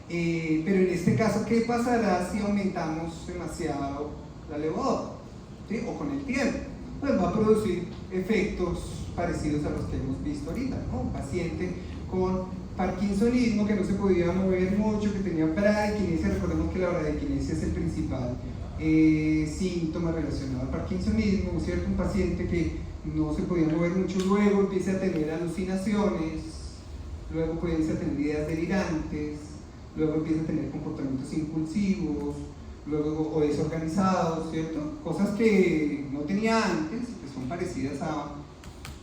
Pero en este caso, ¿qué pasará si aumentamos demasiado la levodopa? ¿Sí? O con el tiempo, pues va a producir efectos parecidos a los que hemos visto ahorita, ¿no? Un paciente con parkinsonismo que no se podía mover mucho, que tenía bradiquinesia. Recordemos que la bradiquinesia es el principal síntoma relacionado al parkinsonismo, ¿cierto? Un paciente que no se podía mover mucho, luego empieza a tener alucinaciones, luego comienza a tener ideas delirantes, luego empieza a tener comportamientos impulsivos, luego o desorganizados, ¿cierto? Cosas que no tenía antes, que son parecidas a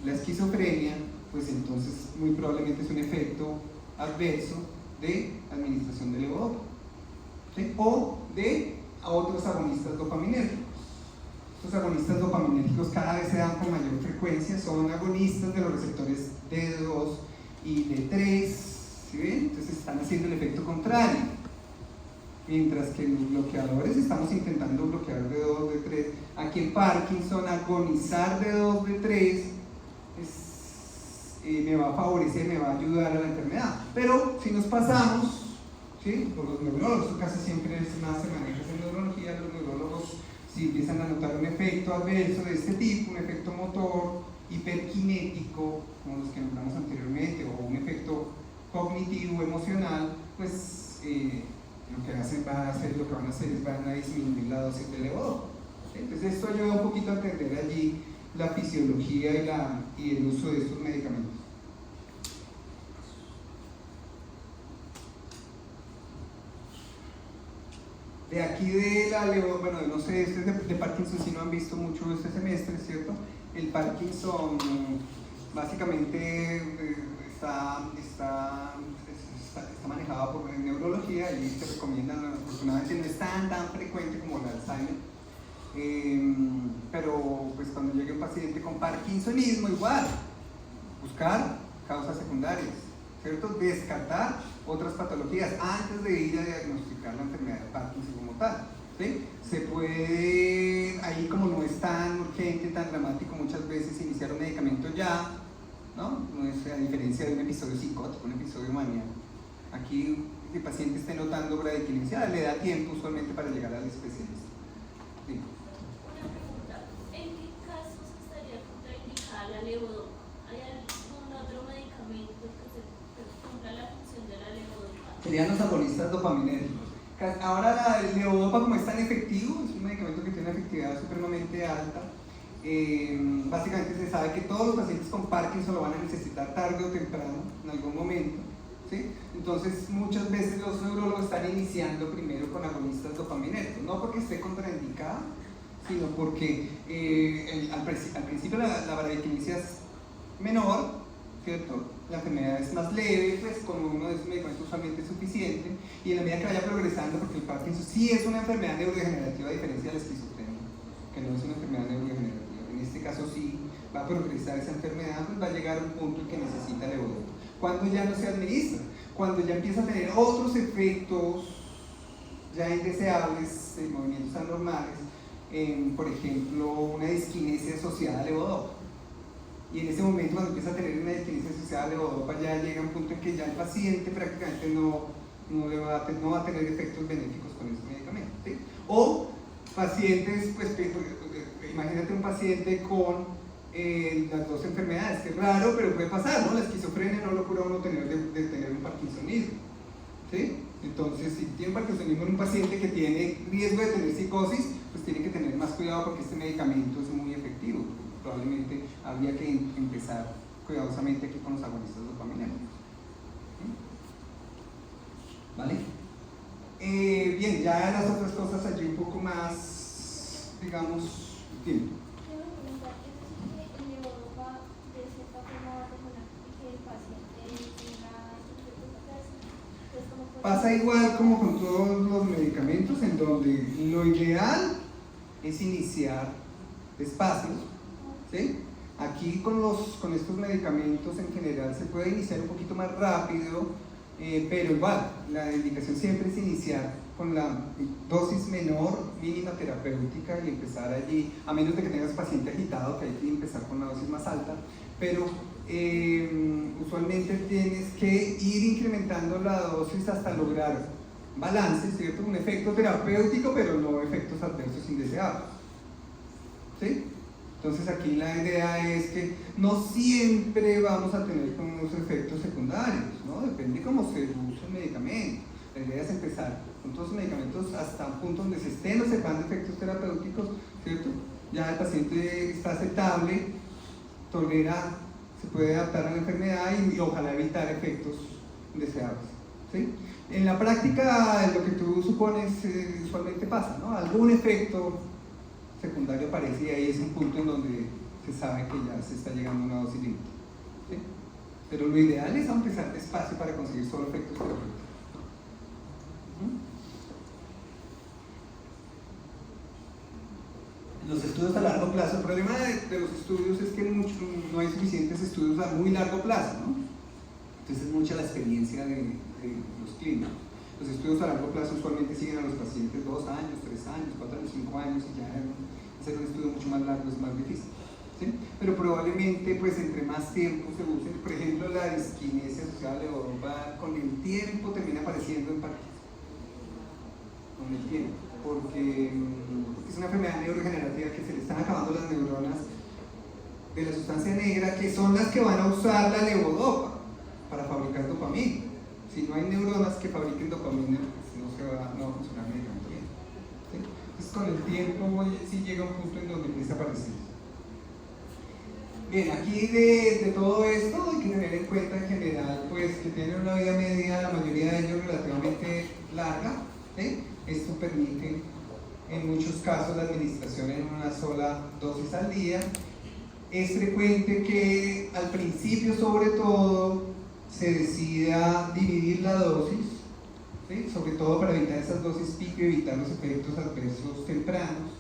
la esquizofrenia, pues entonces muy probablemente es un efecto adverso de administración de levodopa, ¿sí? O de otros agonistas dopaminérgicos. Estos agonistas dopaminérgicos cada vez se dan con mayor frecuencia, son agonistas de los receptores D2 y D3, ¿sí ven? Entonces están haciendo el efecto contrario. Mientras que los bloqueadores estamos intentando bloquear D2, D3. Aquí en Parkinson, agonizar D2, D3 me va a favorecer, me va a ayudar a la enfermedad. Pero si nos pasamos, ¿sí? Por los neurólogos, casi siempre más se maneja en neurología, los neurólogos si empiezan a notar un efecto adverso de este tipo, un efecto motor, hiperkinético, como los que nombramos anteriormente, o un efecto cognitivo, emocional, pues lo que van a hacer es van a disminuir la dosis de levodopa. Entonces esto ayuda un poquito a entender allí la fisiología y el uso de estos medicamentos. De aquí de la levodopa, bueno, no sé, este de Parkinson si no han visto mucho este semestre, ¿cierto? El Parkinson básicamente está está manejado por neurología y se recomienda, afortunadamente no es tan frecuente como el Alzheimer, pero pues cuando llegue un paciente con parkinsonismo, igual, buscar causas secundarias, ¿cierto? Descartar otras patologías antes de ir a diagnosticar la enfermedad de Parkinson como tal, ¿sí? Se puede, ahí como no es tan urgente, tan dramático, muchas veces iniciar un medicamento ya, ¿no? No es a diferencia de un episodio psicótico, un episodio maníaco. Aquí el paciente esté notando bradiquinesia, le da tiempo usualmente para llegar al especialista. Sí. Una pregunta, ¿en qué casos estaría contraindicada la levodopa? ¿Hay algún otro medicamento que cumpla la función de la levodopa? Serían los agonistas dopaminérgicos. Ahora el levodopa, como es tan efectivo, es un medicamento que tiene una efectividad supremamente alta. Básicamente se sabe que todos los pacientes con Parkinson lo van a necesitar tarde o temprano, en algún momento, ¿sí? Entonces muchas veces los neurólogos están iniciando primero con agonistas dopaminérgicos, no porque esté contraindicado, sino porque al principio la bradiquinesia es menor, ¿cierto? La enfermedad es más leve, pues con uno de esos medicamentos usualmente es suficiente, y en la medida que vaya progresando, porque el Parkinson sí es una enfermedad neurodegenerativa a diferencia de la esquizofrenia, que no es una enfermedad neurodegenerativa. En este caso sí va a progresar esa enfermedad, pues va a llegar a un punto en que necesita levodopa. Cuando ya no se administra, cuando ya empieza a tener otros efectos ya indeseables, movimientos anormales, por ejemplo, una disquinesia asociada a levodopa. Y en ese momento, cuando empieza a tener una disquinesia asociada a levodopa, ya llega a un punto en que ya el paciente prácticamente no va a tener efectos benéficos con ese medicamento, ¿sí? O pacientes, pues imagínate un paciente con las dos enfermedades, que es raro, pero puede pasar, ¿no? La esquizofrenia no lo cura uno de tener un parkinsonismo, ¿sí? Entonces, si tiene parkinsonismo en un paciente que tiene riesgo de tener psicosis, pues tiene que tener más cuidado porque este medicamento es muy efectivo. Probablemente habría que empezar cuidadosamente aquí con los agonistas dopaminérgicos. ¿Vale? Bien, ya las otras cosas allí un poco más, digamos, bien. Quiero preguntar, ¿es decir que el levodopa de cierta forma va a mejorar y que el paciente tenga estos efectos adversos? Entonces, ¿cómo puede Pasa igual como con todos los medicamentos, en donde lo ideal es iniciar despacio, ¿sí? Aquí con estos medicamentos en general se puede iniciar un poquito más rápido, pero igual, la indicación siempre es iniciar con la dosis menor, mínima terapéutica, y empezar allí, a menos de que tengas paciente agitado, que hay que empezar con la dosis más alta, pero usualmente tienes que ir incrementando la dosis hasta lograr balance, ¿cierto? Un efecto terapéutico, pero no efectos adversos indeseados, ¿sí? Entonces aquí la idea es que no siempre vamos a tener unos efectos secundarios, ¿no? Depende cómo se use el medicamento. La idea es empezar con todos los medicamentos hasta un punto donde se estén observando efectos terapéuticos, ¿cierto? Ya el paciente está aceptable, tolera, se puede adaptar a la enfermedad y ojalá evitar efectos indeseables, ¿sí? En la práctica, lo que tú supones usualmente pasa, ¿no? Algún efecto secundario aparece y ahí es un punto en donde se sabe que ya se está llegando a una dosis límite, ¿sí? Pero lo ideal es empezar despacio para conseguir solo efectos terapéuticos. Los estudios a largo plazo, el problema de los estudios es que no hay suficientes estudios a muy largo plazo, ¿no? Entonces es mucha la experiencia de los clínicos. Los estudios a largo plazo usualmente siguen a los pacientes 2 años, 3 años, 4 años, 5 años, y ya hacer un estudio mucho más largo es más difícil, ¿sí? Pero probablemente pues entre más tiempo se use, por ejemplo la disquinesia asociada a levodopa con el tiempo termina apareciendo en Parkinson, con el tiempo, porque es una enfermedad neurodegenerativa que se le están acabando las neuronas de la sustancia negra, que son las que van a usar la levodopa para fabricar dopamina. Si no hay neuronas que fabriquen dopamina, pues no va a funcionar el medicamento bien, ¿sí? Entonces con el tiempo sí llega un punto en donde empieza a aparecer. Bien, aquí de todo esto hay que tener en cuenta en general pues que tienen una vida media, la mayoría de ellos relativamente larga, ¿sí? Esto permite en muchos casos la administración en una sola dosis al día. Es frecuente que al principio sobre todo se decida dividir la dosis, ¿sí? Sobre todo para evitar esas dosis pico y evitar los efectos adversos tempranos.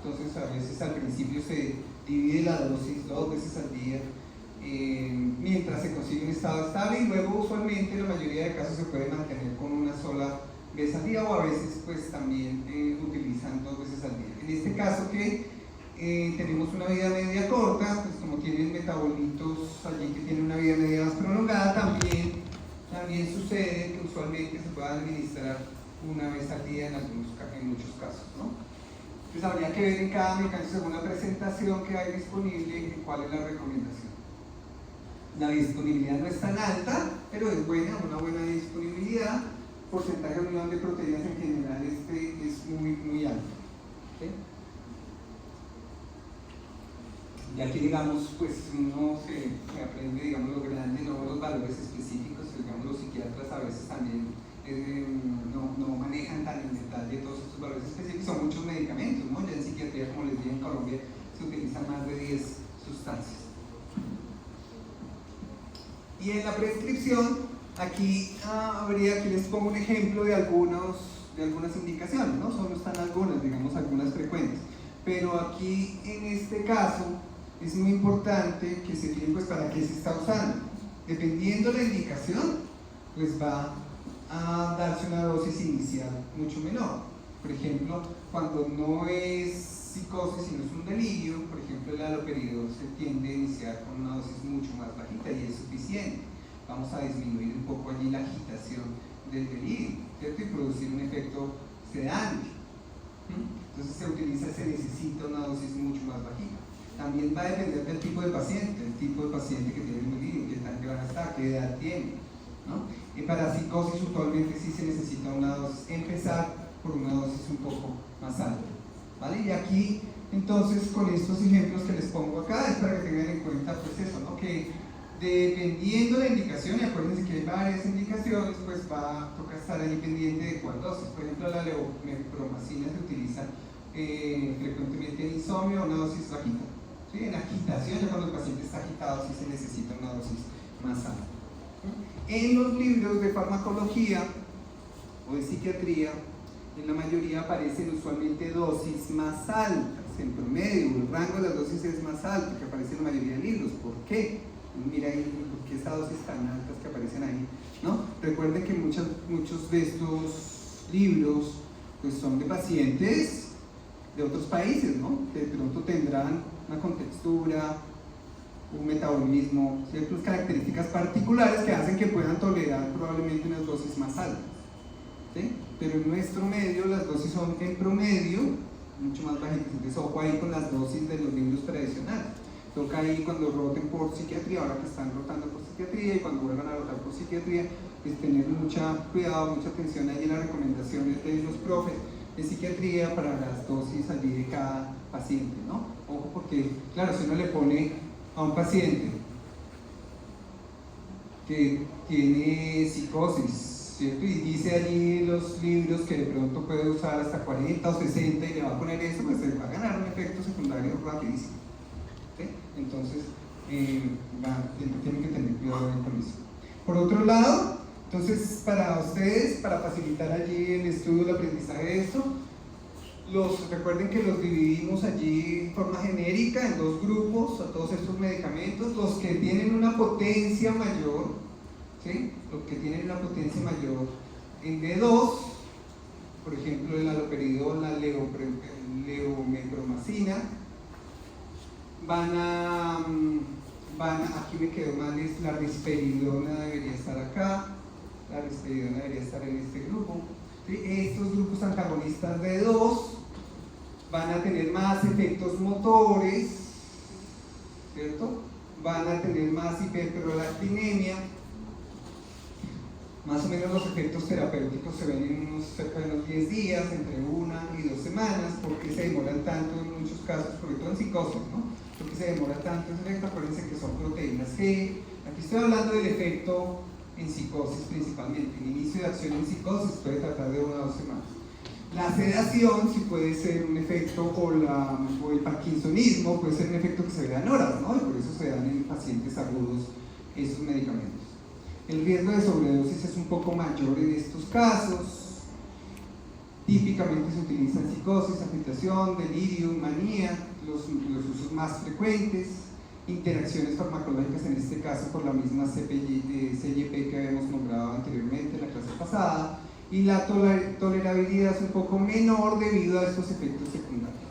Entonces a veces al principio se divide la dosis 2 veces al día mientras se consigue un estado estable, y luego usualmente en la mayoría de casos se puede mantener con una sola vez al día, o a veces pues también utilizan 2 veces al día. En este caso que tenemos una vida media corta, pues como tienen metabolitos allí que tienen una vida media más prolongada, también sucede que usualmente se pueda administrar una vez al día en muchos casos, ¿no? Entonces habría que ver en cada medicamento según la presentación que hay disponible cuál es la recomendación. La disponibilidad no es tan alta, pero es buena, una buena disponibilidad. Porcentaje de unión de proteínas en general es muy alto. ¿Sí? Y aquí, digamos, pues uno se aprende, digamos, lo grande, no los valores específicos, digamos, los psiquiatras a veces también no manejan tan en detalle todos estos valores específicos. Son muchos medicamentos, ¿no? Ya en psiquiatría, como les dije, en Colombia se utilizan más de 10 sustancias. Y en la prescripción, aquí les pongo un ejemplo de algunas indicaciones, ¿no? Solo están algunas, digamos, algunas frecuentes. Pero aquí, en este caso, es muy importante que se fijen, pues, para qué se está usando. Dependiendo la indicación, pues va a darse una dosis inicial mucho menor. Por ejemplo, cuando no es psicosis, sino es un delirio, por ejemplo, el haloperidol se tiende a iniciar con una dosis mucho más bajita y es suficiente. Vamos a disminuir un poco allí la agitación del delirio, ¿cierto? Y producir un efecto sedante. Entonces se necesita una dosis mucho más bajita. También va a depender del tipo de paciente, que tiene el delirio, qué tan grave está, qué edad tiene, ¿no? Y para psicosis usualmente sí se necesita una dosis, empezar por una dosis un poco más alta, ¿vale? Y aquí, entonces, con estos ejemplos que les pongo acá, es para que tengan en cuenta, pues eso, ¿no? Que dependiendo de la indicación, y acuérdense que hay varias indicaciones, pues va a tocar estar ahí pendiente de cuál dosis. Por ejemplo, la levomepromacina se utiliza frecuentemente en insomnio, una dosis bajita, ¿sí? En agitación, ya cuando el paciente está agitado, sí se necesita una dosis más alta. En los libros de farmacología o de psiquiatría, en la mayoría aparecen usualmente dosis más altas, en promedio, el rango de las dosis es más alto que aparece en la mayoría de libros. ¿Por qué? Mira ahí, ¿por qué esas dosis tan altas que aparecen ahí? ¿No? Recuerden que muchos de estos libros pues son de pacientes de otros países, ¿no? Que de pronto tendrán una contextura, un metabolismo, ciertas características particulares que hacen que puedan tolerar probablemente unas dosis más altas, ¿sí? Pero en nuestro medio las dosis son en promedio mucho más bajitas. Entonces ojo ahí con las dosis de los libros tradicionales. Toca ahí cuando roten por psiquiatría, ahora que están rotando por psiquiatría, y cuando vuelvan a rotar por psiquiatría, pues tener mucha cuidado, mucha atención ahí en las recomendaciones de los profes de psiquiatría para las dosis allí de cada paciente, ¿no? Ojo, porque claro, si uno le pone a un paciente que tiene psicosis, ¿cierto? Y dice allí en los libros que de pronto puede usar hasta 40 o 60 y le va a poner eso, pues se va a ganar un efecto secundario rapidísimo, ¿sí? Entonces tienen que tener cuidado con eso. Por otro lado, entonces para ustedes, para facilitar allí el estudio, el aprendizaje de esto, recuerden que los dividimos allí en forma genérica en dos grupos a todos estos medicamentos: los que tienen una potencia mayor, ¿sí? Los que tienen una potencia mayor en D2, por ejemplo el haloperidol, la levomepromacina, aquí me quedó mal, la risperidona debería estar acá, la risperidona debería estar en este grupo, ¿sí? Estos grupos antagonistas de 2 van a tener más efectos motores, ¿cierto? Van a tener más hiperprolactinemia. Más o menos los efectos terapéuticos se ven en cerca de unos 10 días, entre 1 y 2 semanas. ¿Por qué se demoran tanto en muchos casos? Sobre todo en psicosis, ¿no? ¿Por qué se demora tanto ese efecto? Acuérdense que son proteínas G. Aquí estoy hablando del efecto en psicosis principalmente. El inicio de acción en psicosis puede tratar de 1 a 2 semanas. La sedación sí puede ser un efecto, o el parkinsonismo puede ser un efecto que se vea en horas, ¿no? Y por eso se dan en pacientes agudos esos medicamentos. El riesgo de sobredosis es un poco mayor en estos casos. Típicamente se utilizan psicosis, agitación, delirio, manía, los usos más frecuentes, interacciones farmacológicas en este caso por la misma CYP que habíamos nombrado anteriormente en la clase pasada, y la tolerabilidad es un poco menor debido a estos efectos secundarios.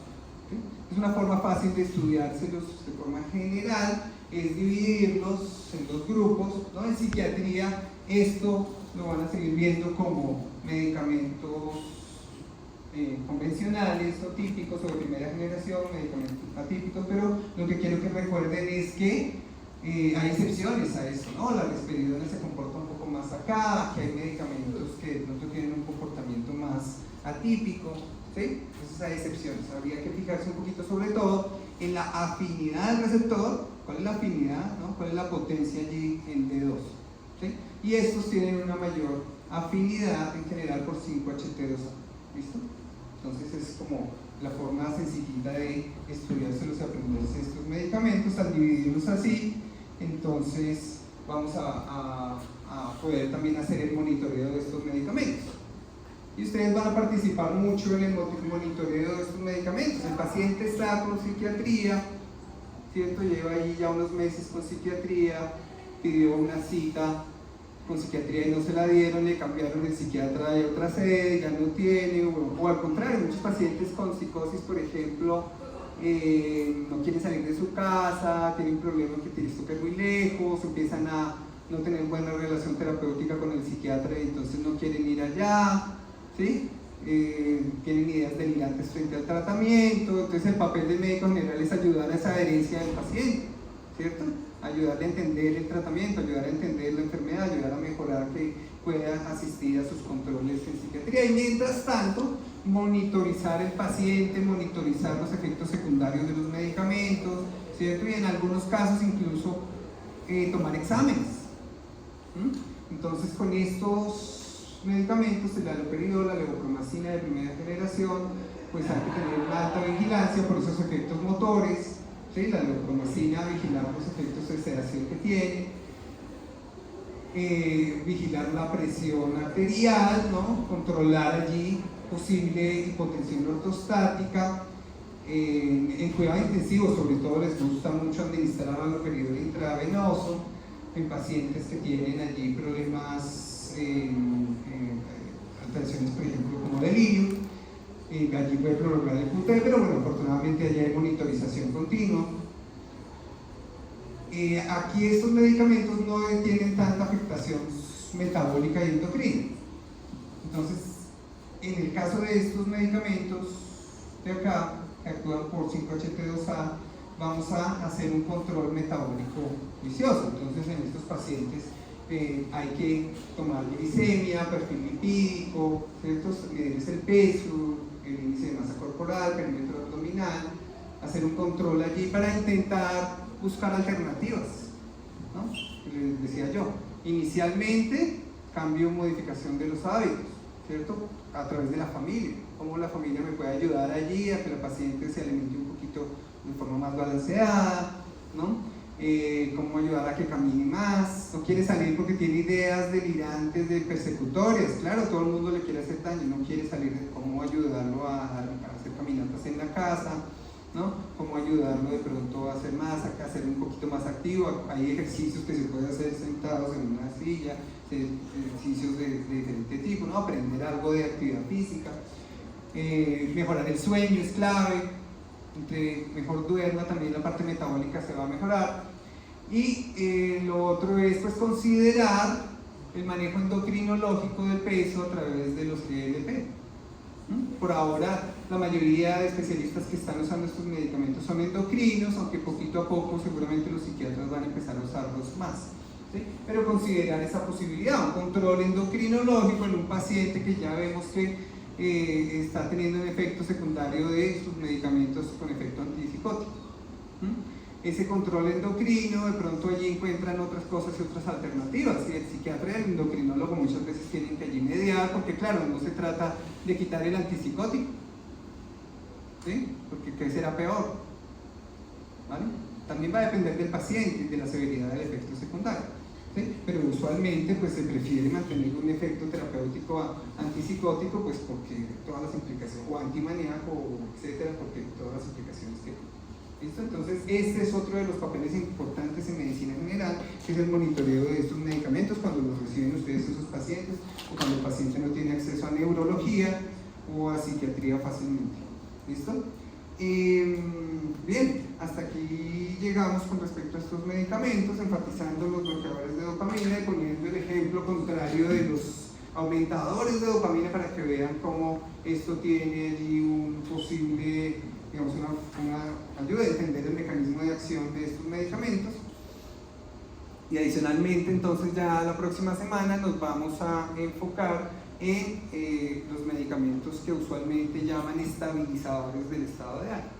¿Sí? Es una forma fácil de estudiárselos de forma general, es dividirlos en dos grupos, ¿no? En psiquiatría esto lo van a seguir viendo como medicamentos convencionales o típicos o de primera generación, medicamentos atípicos, pero lo que quiero que recuerden es que hay excepciones a eso, ¿no? La risperidona se comporta un poco más acá, que hay medicamentos que de pronto tienen un comportamiento más atípico, ¿sí? Entonces hay excepciones, habría que fijarse un poquito sobre todo en la afinidad del receptor, cuál es la afinidad, ¿no? Cuál es la potencia allí en D2, ¿sí? Y estos tienen una mayor afinidad en general por 5-HT2A, ¿listo? Entonces es como la forma sencillita de estudiárselos y aprenderse estos medicamentos. Al dividirlos así, entonces vamos a poder también hacer el monitoreo de estos medicamentos. Y ustedes van a participar mucho en el monitoreo de estos medicamentos. El paciente está con psiquiatría, ¿cierto? Lleva ahí ya unos meses con psiquiatría, pidió una cita con psiquiatría y no se la dieron, le cambiaron el psiquiatra de otra sede, ya no tiene, o al contrario, muchos pacientes con psicosis, por ejemplo, no quieren salir de su casa, tienen problemas que tienen que ir muy lejos, empiezan a no tener buena relación terapéutica con el psiquiatra y entonces no quieren ir allá, ¿sí? Tienen ideas delirantes frente al tratamiento. Entonces el papel del médico general es ayudar a esa adherencia del paciente, ¿cierto? Ayudarle a entender el tratamiento, ayudar a entender la enfermedad, ayudar a mejorar, que pueda asistir a sus controles en psiquiatría, y mientras tanto monitorizar el paciente, monitorizar los efectos secundarios de los medicamentos, ¿cierto? Y en algunos casos incluso tomar exámenes. Entonces con estos medicamentos, el haloperidol, la levopromacina de primera generación, pues hay que tener una alta vigilancia por esos efectos motores, ¿sí? La levopromacina, vigilar los efectos de sedación que tiene, vigilar la presión arterial, ¿no? Controlar allí posible hipotensión ortostática. En cuidado intensivo sobre todo les gusta mucho administrar haloperidol intravenoso en pacientes que tienen allí problemas, alteraciones por ejemplo como delirio. Allí puede prolongar el QT, pero bueno, afortunadamente allí hay monitorización continua. Aquí estos medicamentos no tienen tanta afectación metabólica y endocrina. Entonces, en el caso de estos medicamentos de acá, que actúan por 5-HT2A, vamos a hacer un control metabólico vicioso. Entonces, en estos pacientes hay que tomar glicemia, perfil lipídico, medirles el peso, el índice de masa corporal, perímetro abdominal, hacer un control allí para intentar buscar alternativas, ¿no? Les decía yo, inicialmente cambio, modificación de los hábitos, ¿cierto? A través de la familia, cómo la familia me puede ayudar allí a que la paciente se alimente un poquito de forma más balanceada, ¿no? Cómo ayudar a que camine más, no quiere salir porque tiene ideas delirantes de persecutorias, claro, todo el mundo le quiere hacer daño, no quiere salir, cómo ayudarlo a hacer caminatas en la casa, ¿no? Cómo ayudarlo de pronto a hacer más, a ser un poquito más activo. Hay ejercicios que se pueden hacer sentados en una silla, ejercicios de diferente tipo, ¿no? Aprender algo de actividad física, mejorar el sueño es clave. Entre mejor duerma también la parte metabólica se va a mejorar. Y lo otro es pues considerar el manejo endocrinológico del peso a través de los GLP. Por ahora la mayoría de especialistas que están usando estos medicamentos son endocrinos, aunque poquito a poco seguramente los psiquiatras van a empezar a usarlos más, ¿sí? Pero considerar esa posibilidad, un control endocrinológico en un paciente que ya vemos que está teniendo un efecto secundario de sus medicamentos con efecto antipsicótico. Ese control endocrino, de pronto allí encuentran otras cosas y otras alternativas, y el psiquiatra y el endocrinólogo muchas veces tienen que allí mediar, porque claro, no se trata de quitar el antipsicótico, ¿sí? Porque ¿qué será peor? ¿Vale? También va a depender del paciente y de la severidad del efecto secundario. ¿sí? Pero usualmente pues se prefiere mantener un efecto terapéutico antipsicótico, pues porque todas las implicaciones, o antimaníaco, etcétera, porque todas las implicaciones que... ¿Listo? Entonces este es otro de los papeles importantes en medicina general, que es el monitoreo de estos medicamentos cuando los reciben ustedes esos pacientes, o cuando el paciente no tiene acceso a neurología o a psiquiatría fácilmente. ¿Listo? Bien, hasta aquí llegamos con respecto a estos medicamentos, enfatizando los bloqueadores de dopamina y poniendo el ejemplo contrario de los aumentadores de dopamina para que vean cómo esto tiene allí un posible, digamos, una ayuda a entender el mecanismo de acción de estos medicamentos. Y adicionalmente, entonces ya la próxima semana nos vamos a enfocar en los medicamentos que usualmente llaman estabilizadores del estado de ánimo.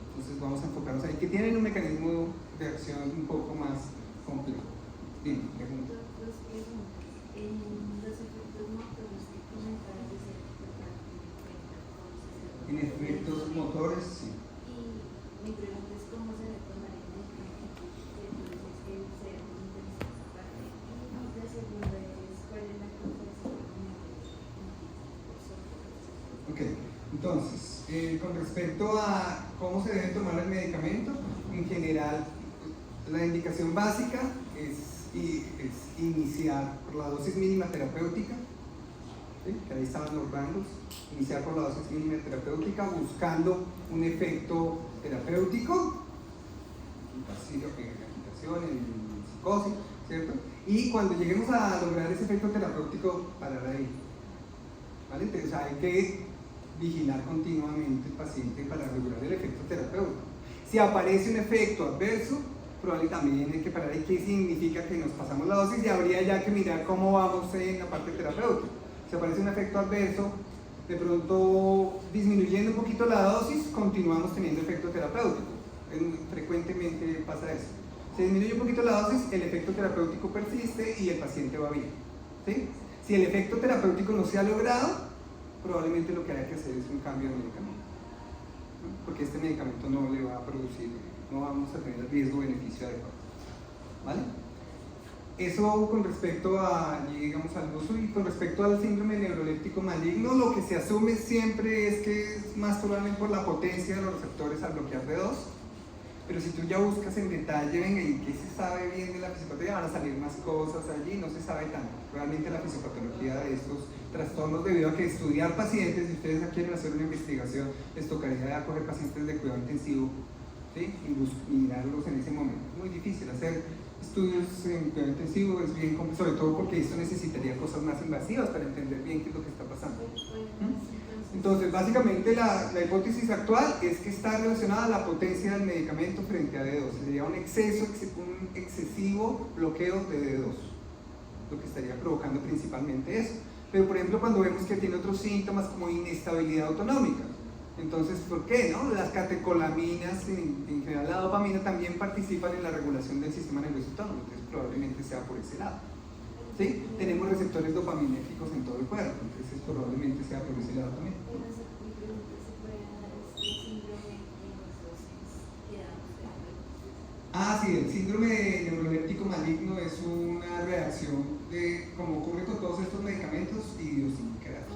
Entonces vamos a enfocarnos ahí, que tienen un mecanismo de acción un poco más complejo. Dime, pregunta. Dos preguntas. En los efectos motores que comentaron de ser En efectos motores, sí. Y mi pregunta es cómo se debe tomar el medicamento. Entonces, que sea muy interesante esa parte. Y la segunda es cuál es la comparación con Ok, entonces, con respecto a cómo se debe tomar el medicamento, en general, la indicación básica es iniciar por la dosis mínima terapéutica, ¿sí? Que ahí estaban los rangos, iniciar por la dosis mínima terapéutica buscando un efecto terapéutico, en rehabilitación, en psicosis, ¿cierto? Y cuando lleguemos a lograr ese efecto terapéutico, parar ahí, ¿vale? Entonces hay que vigilar continuamente el paciente para lograr el efecto terapéutico. Si aparece un efecto adverso, probablemente también hay que parar ahí. ¿Qué significa? Que nos pasamos la dosis y habría ya que mirar cómo vamos en la parte terapéutica. Si aparece un efecto adverso, de pronto disminuyendo un poquito la dosis, continuamos teniendo efecto terapéutico. Frecuentemente pasa eso. Se disminuye un poquito la dosis, el efecto terapéutico persiste y el paciente va bien, ¿sí? Si el efecto terapéutico no se ha logrado, probablemente lo que hay que hacer es un cambio de medicamento, ¿no? Porque este medicamento no le va a producir, no vamos a tener el riesgo-beneficio adecuado, ¿vale? Eso con respecto a, digamos, al uso. Y con respecto al síndrome neuroléptico maligno, lo que se asume siempre es que es más probable por la potencia de los receptores al bloquear D2. Pero si tú ya buscas en detalle, venga, ¿y qué se sabe bien de la fisiopatología? Van a salir más cosas allí, no se sabe tanto. Realmente la fisiopatología de estos trastornos, debido a que estudiar pacientes, si ustedes quieren hacer una investigación, les tocaría coger pacientes de cuidado intensivo, ¿sí? Y mirarlos en ese momento. Es muy difícil hacer estudios en cuidado intensivo, es bien complejo, sobre todo porque esto necesitaría cosas más invasivas para entender bien qué es lo que está pasando. Entonces, básicamente la hipótesis actual es que está relacionada a la potencia del medicamento frente a D2. Sería un excesivo bloqueo de D2, lo que estaría provocando principalmente eso. Pero, por ejemplo, cuando vemos que tiene otros síntomas como inestabilidad autonómica, entonces, ¿por qué? No? Las catecolaminas, en general la dopamina, también participan en la regulación del sistema nervioso autónomo, entonces probablemente sea por ese lado. ¿Sí? Tenemos receptores dopaminérgicos en todo el cuerpo, entonces probablemente sea por ese lado también. Ah, sí, el síndrome neuroléptico maligno es una reacción de, como ocurre con todos estos medicamentos, idiosincrática.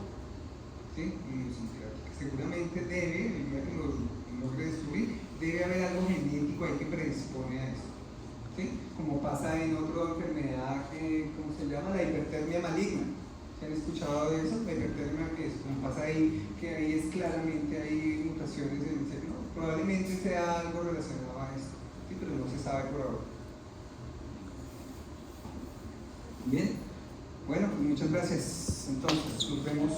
¿Sí? Idiosincrática. Seguramente debe, el día que lo logre descubrir, debe haber algo genético ahí que predispone a eso. ¿Sí? Como pasa en otra enfermedad, ¿cómo se llama? La hipertermia maligna. ¿Se han escuchado de eso? La hipertermia, que es como pasa ahí, que ahí es claramente hay mutaciones en el cerebro. Probablemente sea algo relacionado a esto, ¿sí? Pero no se sabe por ahora. Bien, bueno, pues muchas gracias. Entonces, nos vemos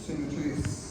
en 8 días.